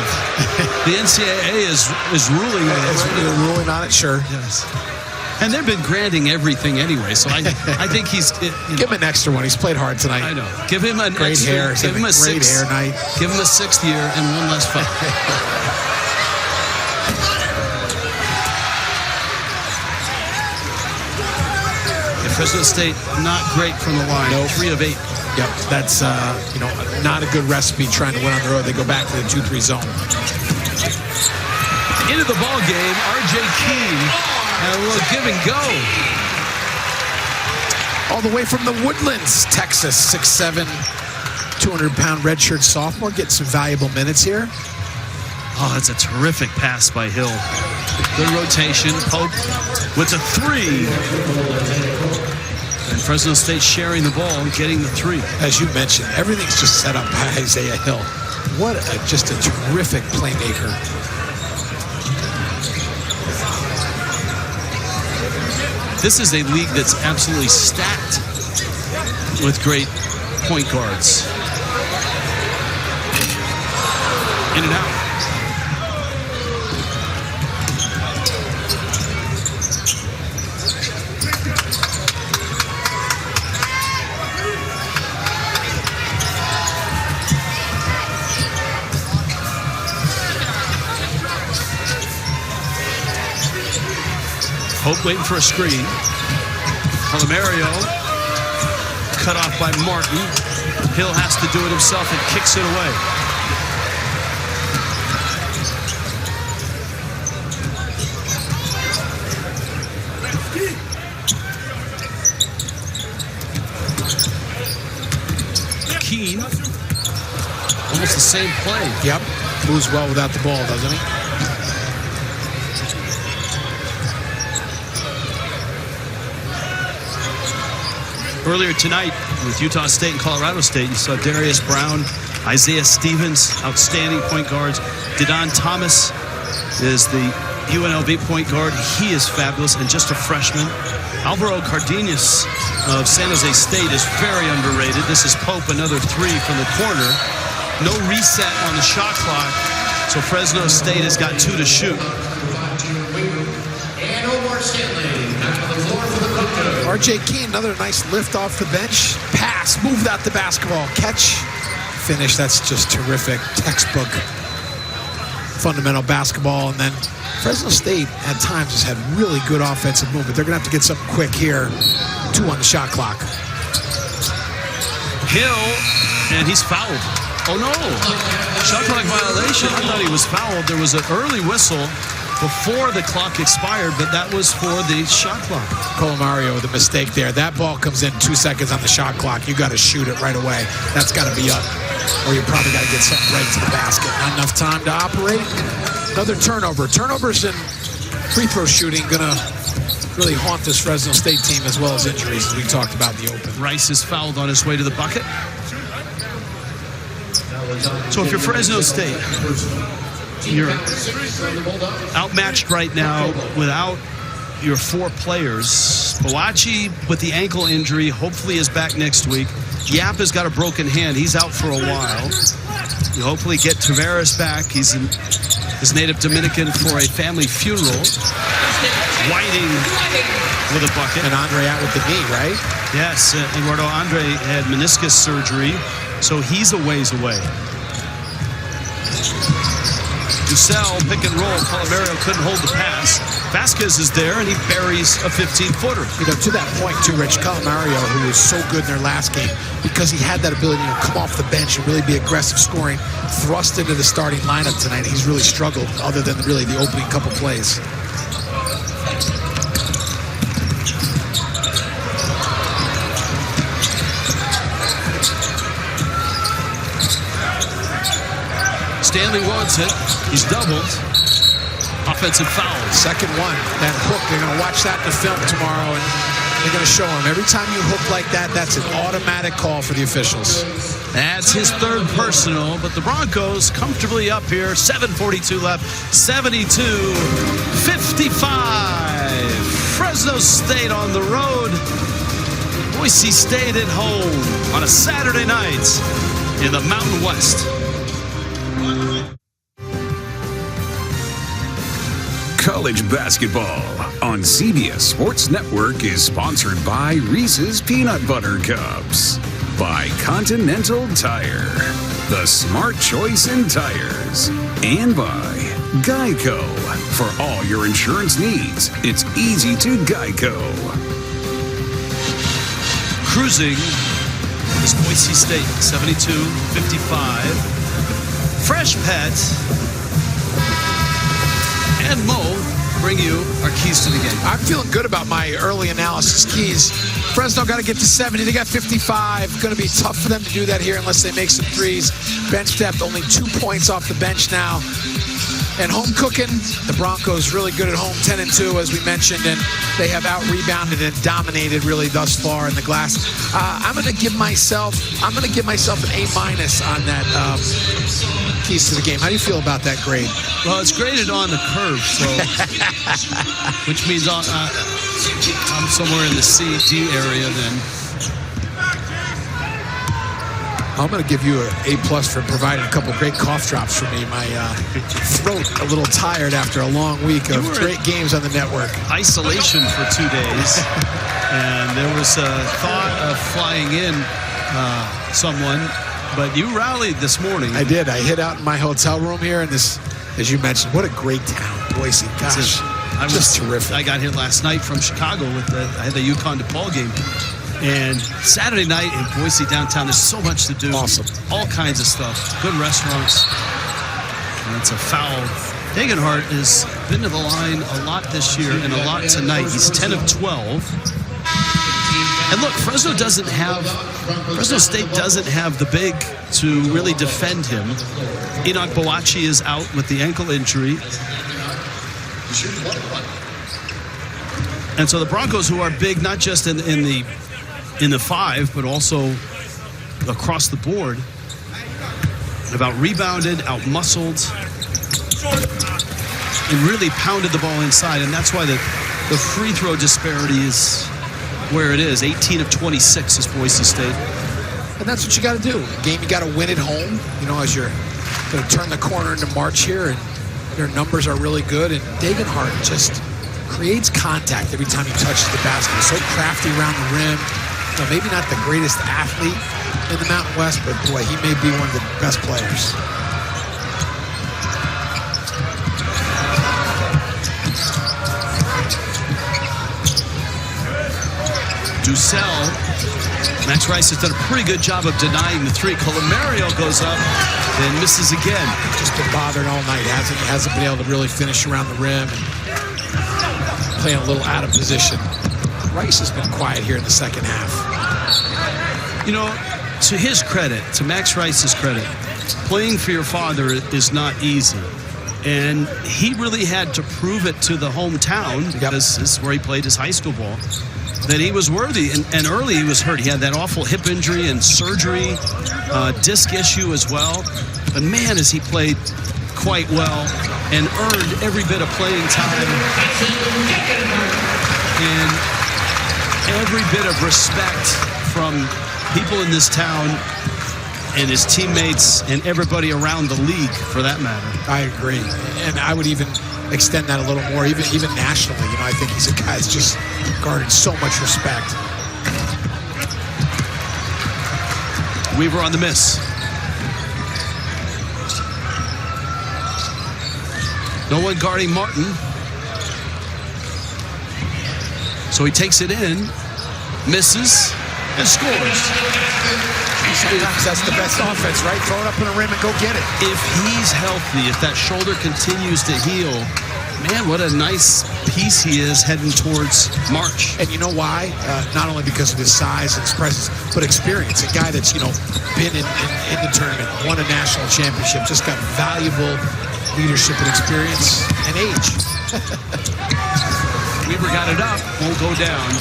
The NCAA is ruling on it. They're ruling on it, sure. Yes. And they've been granting everything anyway, so I think he's... Give him an extra one. He's played hard tonight. I know. Give him an great extra... hair. Give him a great 6th hair night. Give him a 6th year and 1 less foul. Fresno State, not great from the line. Nope. 3 of 8. Yep, that's not a good recipe trying to win on the road. They go back to the 2-3 zone. Into the ball game, R.J. Keene, and a little give and go. All the way from the Woodlands, Texas, 6'7", 200-pound redshirt sophomore, getting some valuable minutes here. Oh, that's a terrific pass by Hill. Good rotation. Pope with a 3. And Fresno State sharing the ball and getting the 3. As you mentioned, everything's just set up by Isaiah Hill. What just a terrific playmaker. This is a league that's absolutely stacked with great point guards. In and out. Hope waiting for a screen. Colomario cut off by Martin. Hill has to do it himself and kicks it away. Keene, almost the same play. Yep, moves well without the ball, doesn't he? Earlier tonight with Utah State and Colorado State, you saw Darius Brown, Isaiah Stevens, outstanding point guards. Didon Thomas is the UNLV point guard. He is fabulous and just a freshman. Alvaro Cardenas of San Jose State is very underrated. This is Pope, another 3 from the corner. No reset on the shot clock, so Fresno State has got 2 to shoot. R.J. Keene, another nice lift off the bench. Pass, moved out the basketball. Catch, finish. That's just terrific. Textbook fundamental basketball. And then Fresno State at times has had really good offensive movement. They're going to have to get something quick here. 2 on the shot clock. Hill, and he's fouled. Oh, no. Shot clock violation. I thought he was fouled. There was an early whistle before the clock expired, but that was for the shot clock. Colomario with a mistake there. That ball comes in 2 seconds on the shot clock. You got to shoot it right away. That's got to be up, or you probably got to get something right to the basket. Not enough time to operate. Another turnover. Turnovers and free throw shooting going to really haunt this Fresno State team, as well as injuries, as we talked about in the open. Rice is fouled on his way to the bucket. So if you're Fresno State, you're outmatched right now without your 4 players. Boachi with the ankle injury hopefully is back next week. Yap has got a broken hand. He's out for a while. You hopefully get Tavares back. He's his native Dominican for a family funeral. Whiting with a bucket. And Andre out with the knee, right? Yes, Eduardo Andre had meniscus surgery, so he's a ways away. Dussel, pick and roll. Colomario couldn't hold the pass. Vasquez is there, and he buries a 15-footer. You know, to that point, too, Rich, Colomario, who was so good in their last game, because he had that ability to come off the bench and really be aggressive scoring, thrust into the starting lineup tonight. He's really struggled, other than really the opening couple plays. Stanley wants it. He's doubled. Offensive foul. Second one. That hook, they're going to watch that in the film tomorrow, and they're going to show him. Every time you hook like that, that's an automatic call for the officials. That's his third personal, but the Broncos comfortably up here. 7:42 left. 72-55. Fresno State on the road. Boise State at home on a Saturday night in the Mountain West. College basketball on CBS Sports Network is sponsored by Reese's Peanut Butter Cups, by Continental Tire, the smart choice in tires, and by Geico. For all your insurance needs, it's easy to Geico. Cruising is Boise State, 72-55. Fresh Pet and Mo bring you our keys to the game. I'm feeling good about my early analysis keys. Fresno got to get to 70. They got 55. Going to be tough for them to do that here unless they make some threes. Bench depth, only 2 points off the bench now. And home cooking, the Broncos really good at home, 10-2, as we mentioned, and they have out-rebounded and dominated really thus far in the glass. I'm going to give myself an A- on that keys to the game. How do you feel about that grade? Well, it's graded on the curve, so which means I'm somewhere in the C-D area then. I'm going to give you an A+ for providing a couple great cough drops for me. My throat a little tired after a long week of great games on the network. Isolation for 2 days, and there was a thought of flying in someone, but you rallied this morning. I did. I hid out in my hotel room here, and this, as you mentioned, what a great town, Boise. Gosh, just terrific. I got here last night from Chicago I had the UConn DePaul game. And Saturday night in Boise downtown, there's so much to do. Awesome. All kinds of stuff. Good restaurants. And it's a foul. Degenhart has been to the line a lot this year and a lot tonight. He's 10 of 12. And look, Fresno State doesn't have the big to really defend him. Enoch Boakye is out with the ankle injury. And so the Broncos, who are big not just in the five, but also across the board, have out-rebounded, out-muscled, and really pounded the ball inside. And that's why the free throw disparity is where it is. 18 of 26 is Boise State. And that's what you got to do. A game you got to win at home, you know, as you're going to turn the corner into March here, and their numbers are really good. And Degenhart just creates contact every time he touches the basket. He's so crafty around the rim. You know, maybe not the greatest athlete in the Mountain West, but boy, he may be one of the best players. Dussel. Max Rice has done a pretty good job of denying the three. Colomario goes up and misses again. Just been bothered all night. Hasn't been able to really finish around the rim. And playing a little out of position. Rice has been quiet here in the second half. You know, to his credit, to Max Rice's credit, playing for your father is not easy. And he really had to prove it to the hometown, because this is where he played his high school ball, that he was worthy. And early he was hurt. He had that awful hip injury and surgery, disc issue as well. But man, has he played quite well and earned every bit of playing time and every bit of respect from people in this town. and his teammates and everybody around the league, for that matter. I agree, and I would even extend that a little more, even nationally. You know, I think he's a guy that's just garnered so much respect. Weaver on the miss. No one guarding Martin. So he takes it in, misses, and scores. Sometimes that's the best offense, right? Throw it up in the rim and go get it. If he's healthy, if that shoulder continues to heal, man, what a nice piece he is heading towards March. And you know why? Not only because of his size and his presence, but experience. A guy that's, you know, been in the tournament, won a national championship, just got valuable leadership and experience and age. Weaver got it up, won't go down.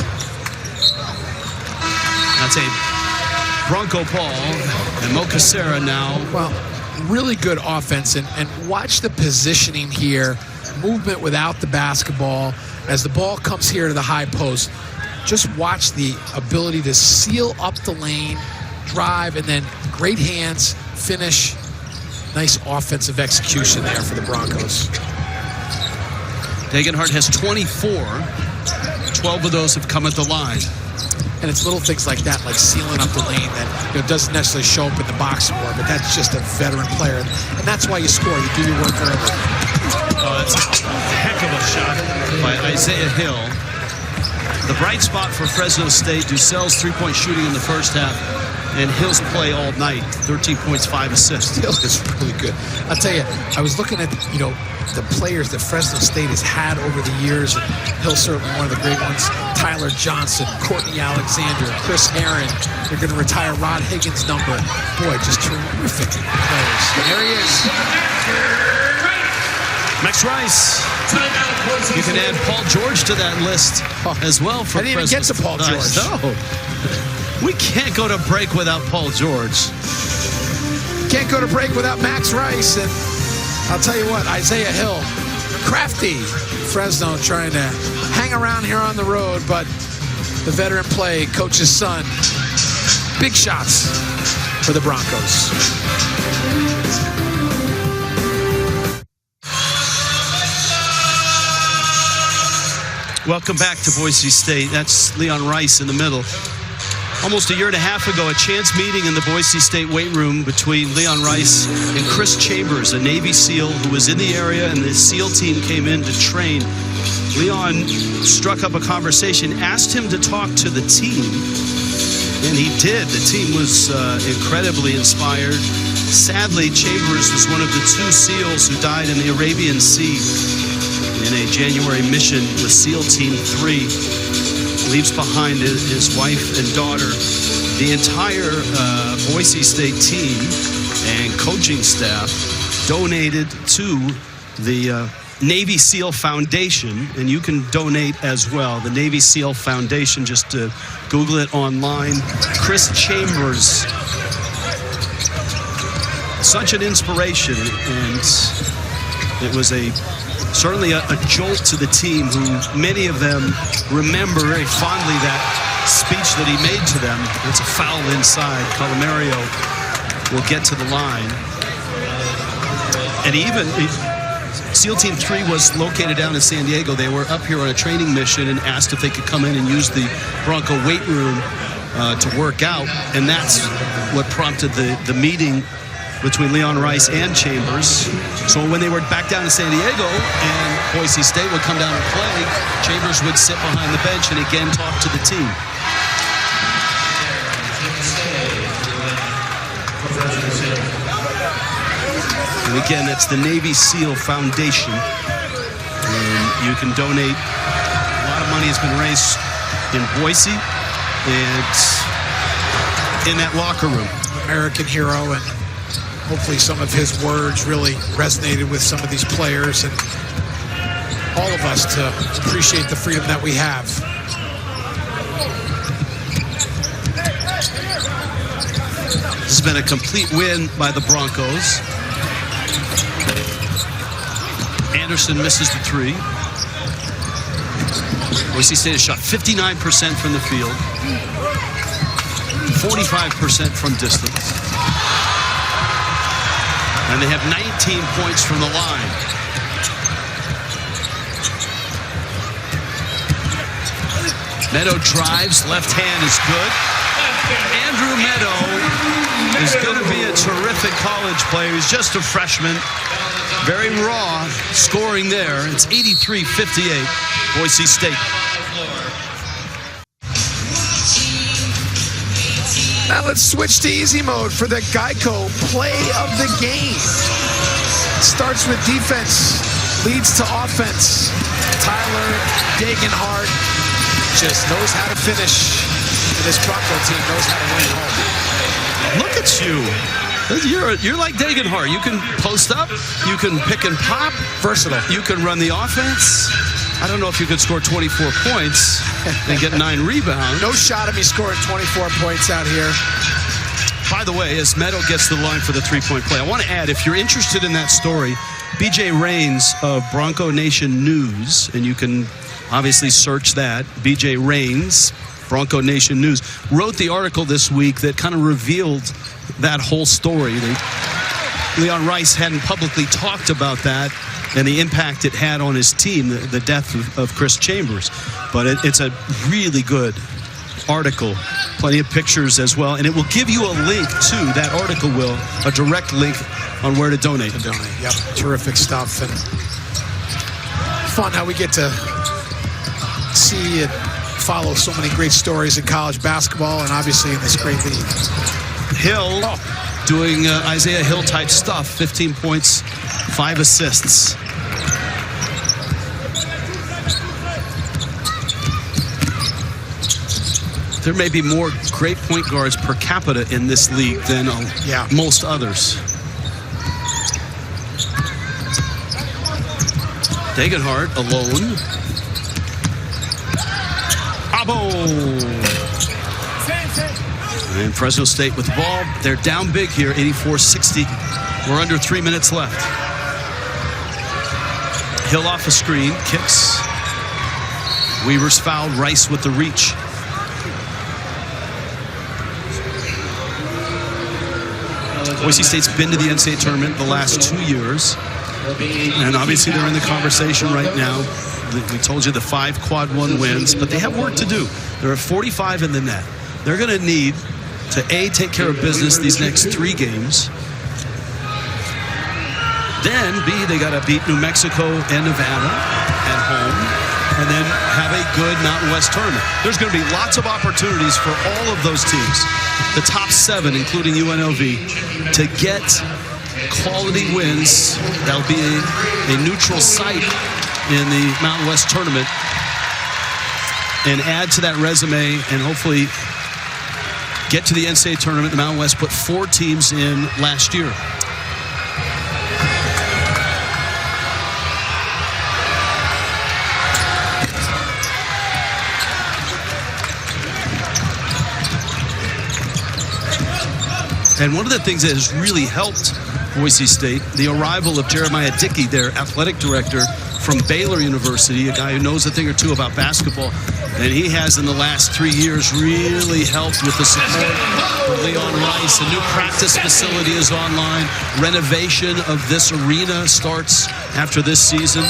That's a Bronco ball, and Mo Cassera now. Well, really good offense, and watch the positioning here. Movement without the basketball. As the ball comes here to the high post, just watch the ability to seal up the lane, drive, and then great hands, finish. Nice offensive execution there for the Broncos. Degenhardt has 24. 12 of those have come at the line. And it's little things like that, like sealing up the lane that, you know, doesn't necessarily show up in the box score, but that's just a veteran player. And that's why you score. You do your work early. Oh, that's a heck of a shot by Isaiah Hill. The bright spot for Fresno State, Ducel's three-point shooting in the first half, and Hill's play all night, 13 points, 5 assists. Hill is really good. I'll tell you, I was looking at, you know, the players that Fresno State has had over the years, and Hill's certainly one of the great ones. Tyler Johnson, Courtney Alexander, Chris Aaron. They're going to retire Rod Higgins' number. Boy, just terrific players. And there he is. Max Rice. You can add Paul George to that list as well. For I didn't even get to Paul George. No. We can't go to break without Paul George. Can't go to break without Max Rice. And I'll tell you what, Isaiah Hill, crafty. Fresno trying to hang around here on the road, but the veteran play, coach's son. Big shots for the Broncos. Welcome back to Boise State. That's Leon Rice in the middle. Almost a year and a half ago, a chance meeting in the Boise State weight room between Leon Rice and Chris Chambers, a Navy SEAL who was in the area, and the SEAL team came in to train. Leon struck up a conversation, asked him to talk to the team, and he did. The team was incredibly inspired. Sadly, Chambers was one of the 2 SEALs who died in the Arabian Sea in a January mission with SEAL Team 3. Leaves behind his wife and daughter. The entire Boise State team and coaching staff donated to the Navy SEAL Foundation, and you can donate as well. The Navy SEAL Foundation, just Google it online. Chris Chambers, such an inspiration, and it was certainly a jolt to the team, who many of them remember very fondly that speech that he made to them. It's a foul inside. Colomario will get to the line. And SEAL Team 3 was located down in San Diego. They were up here on a training mission and asked if they could come in and use the Bronco weight room to work out. And that's what prompted the meeting between Leon Rice and Chambers. So when they were back down in San Diego and Boise State would come down and play, Chambers would sit behind the bench and again talk to the team. And again, that's the Navy SEAL Foundation. And you can donate. A lot of money has been raised in Boise and in that locker room. American hero, and hopefully some of his words really resonated with some of these players and all of us to appreciate the freedom that we have. This has been a complete win by the Broncos. Anderson misses the 3. Boise State has shot 59% from the field, 45% from distance. And they have 19 points from the line. Meadow drives, left hand is good. Andrew Meadow is going to be a terrific college player. He's just a freshman. Very raw scoring there. It's 83-58, Boise State. Now let's switch to easy mode for the Geico play of the game. Starts with defense, leads to offense. Tyler Degenhardt just knows how to finish. And this Bronco team knows how to win at home. Look at you. You're like Degenhardt. You can post up. You can pick and pop. Versatile. You can run the offense. I don't know if you could score 24 points and get 9 rebounds. No shot of me scoring 24 points out here. By the way, as Meadow gets to the line for the three-point play, I want to add, if you're interested in that story, BJ Rains of Bronco Nation News, and you can obviously search that, BJ Rains, Bronco Nation News, wrote the article this week that kind of revealed that whole story. Leon Rice hadn't publicly talked about that and the impact it had on his team, the death of Chris Chambers. But it's a really good article, plenty of pictures as well, and it will give you a link to that article, Will, a direct link on where to donate. Yep, terrific stuff, and fun how we get to see and follow so many great stories in college basketball and obviously in this great league. Hill doing Isaiah Hill type stuff, 15 points, 5 assists. There may be more great point guards per capita in this league than most others. Degenhardt alone. Abo! And Fresno State with the ball. They're down big here, 84-60. We're under 3 minutes left. Hill off a screen, kicks. Weaver's fouled. Rice with the reach. Boise State's been to the NCAA tournament the last 2 years. And obviously they're in the conversation right now. We told you the 5 quad 1 wins, but they have work to do. There are 45 in the net. They're going to need to A, take care of business these next 3 games. Then B, they got to beat New Mexico and Nevada at home. And then have a good Mountain West tournament. There's going to be lots of opportunities for all of those teams, the top 7, including UNLV, to get quality wins. That'll be a neutral site in the Mountain West tournament and add to that resume and hopefully get to the NCAA tournament. The Mountain West put 4 teams in last year. And one of the things that has really helped Boise State, the arrival of Jeremiah Dickey, their athletic director from Baylor University, a guy who knows a thing or two about basketball, and he has in the last 3 years really helped with the support of Leon Rice. A new practice facility is online. Renovation of this arena starts after this season.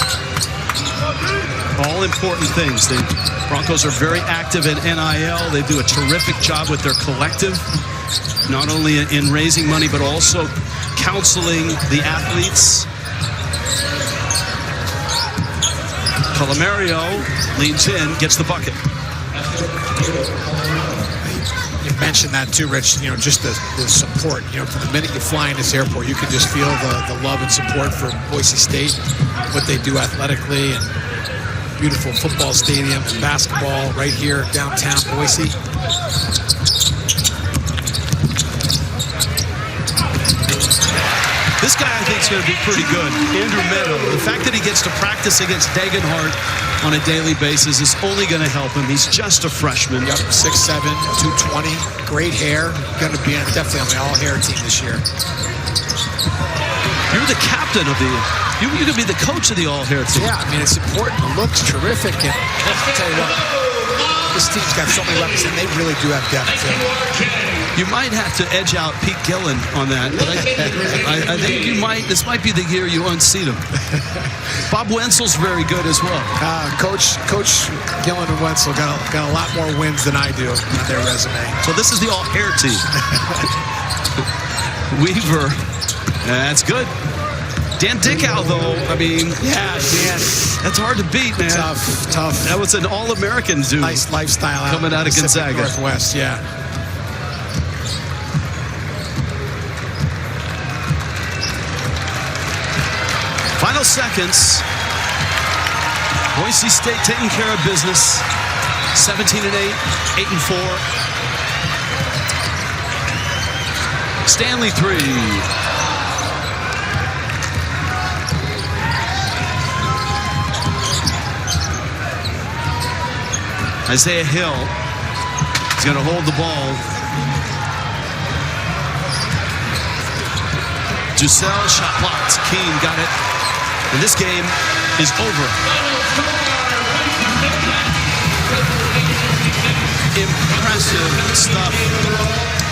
All important things. The Broncos are very active in NIL. They do a terrific job with their collective, not only in raising money, but also counseling the athletes. Colomario leans in, gets the bucket. You mentioned that too, Rich, just the support. From the minute you fly in this airport, you can just feel the love and support for Boise State, what they do athletically, and beautiful football stadium and basketball right here downtown Boise. This guy, I think, is going to be pretty good. Andrew Meadow. The fact that he gets to practice against Degenhardt on a daily basis is only going to help him. He's just a freshman. Yep, 6'7", 220, great hair. Going to be definitely on the all-hair team this year. You're the captain of the... You could be the coach of the all-hair team. Yeah, I mean, it's important. The look's terrific. And I'll tell you what, this team's got so many weapons, and they really do have depth, too. You might have to edge out Pete Gillen on that. But I think you might. This might be the year you unseat him. Bob Wenzel's very good as well. Coach Gillen and Wenzel got a lot more wins than I do on their resume. So this is the all-hair team. Weaver. That's good. Dan Dickow, though, I mean, Yeah, Dan. that's hard to beat, man. Tough. That was an all-American dude. Nice lifestyle Coming out of Pacific Gonzaga. Northwest, yeah. Final seconds. Boise State taking care of business. 17-8, 8-4. Stanley 3. Isaiah Hill is going to hold the ball. Dussel, shot blocked. Keene got it. And this game is over. Impressive stuff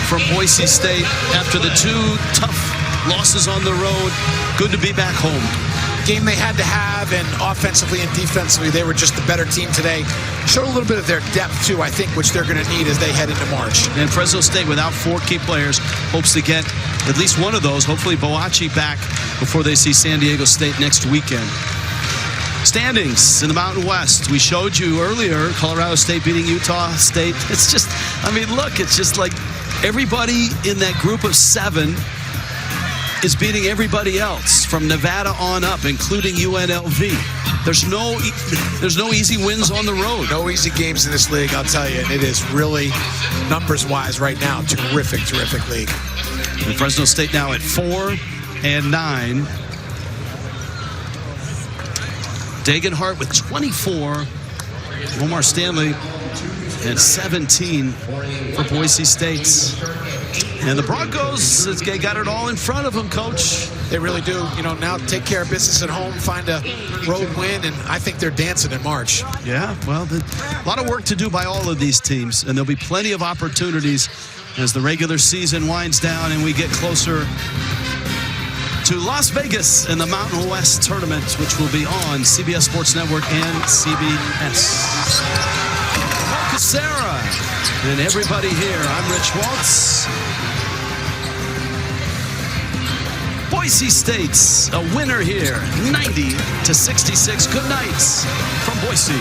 from Boise State after the 2 tough losses on the road. Good to be back home. Game they had to have, and offensively and defensively, they were just the better team today. Showed a little bit of their depth, too, I think, which they're going to need as they head into March. And Fresno State, without 4 key players, hopes to get at least one of those, hopefully Boachi, back before they see San Diego State next weekend. Standings in the Mountain West. We showed you earlier, Colorado State beating Utah State. It's just, I mean, look, it's just like everybody in that group of 7 is beating everybody else from Nevada on up, including UNLV. There's no easy wins on the road. No easy games in this league, I'll tell you. And it is really, numbers-wise right now, terrific league. And Fresno State now at 4-9. Dagenhart with 24. Omar Stanley and 17 for Boise State. And the Broncos, they got it all in front of them, Coach. They really do. You know, now take care of business at home, find a road win, and I think they're dancing in March. Yeah, well, a lot of work to do by all of these teams, and there'll be plenty of opportunities as the regular season winds down and we get closer to Las Vegas in the Mountain West Tournament, which will be on CBS Sports Network and CBS. Paul Casera and everybody here. I'm Rich Waltz. Boise State's a winner here, 90-66. Good night from Boise.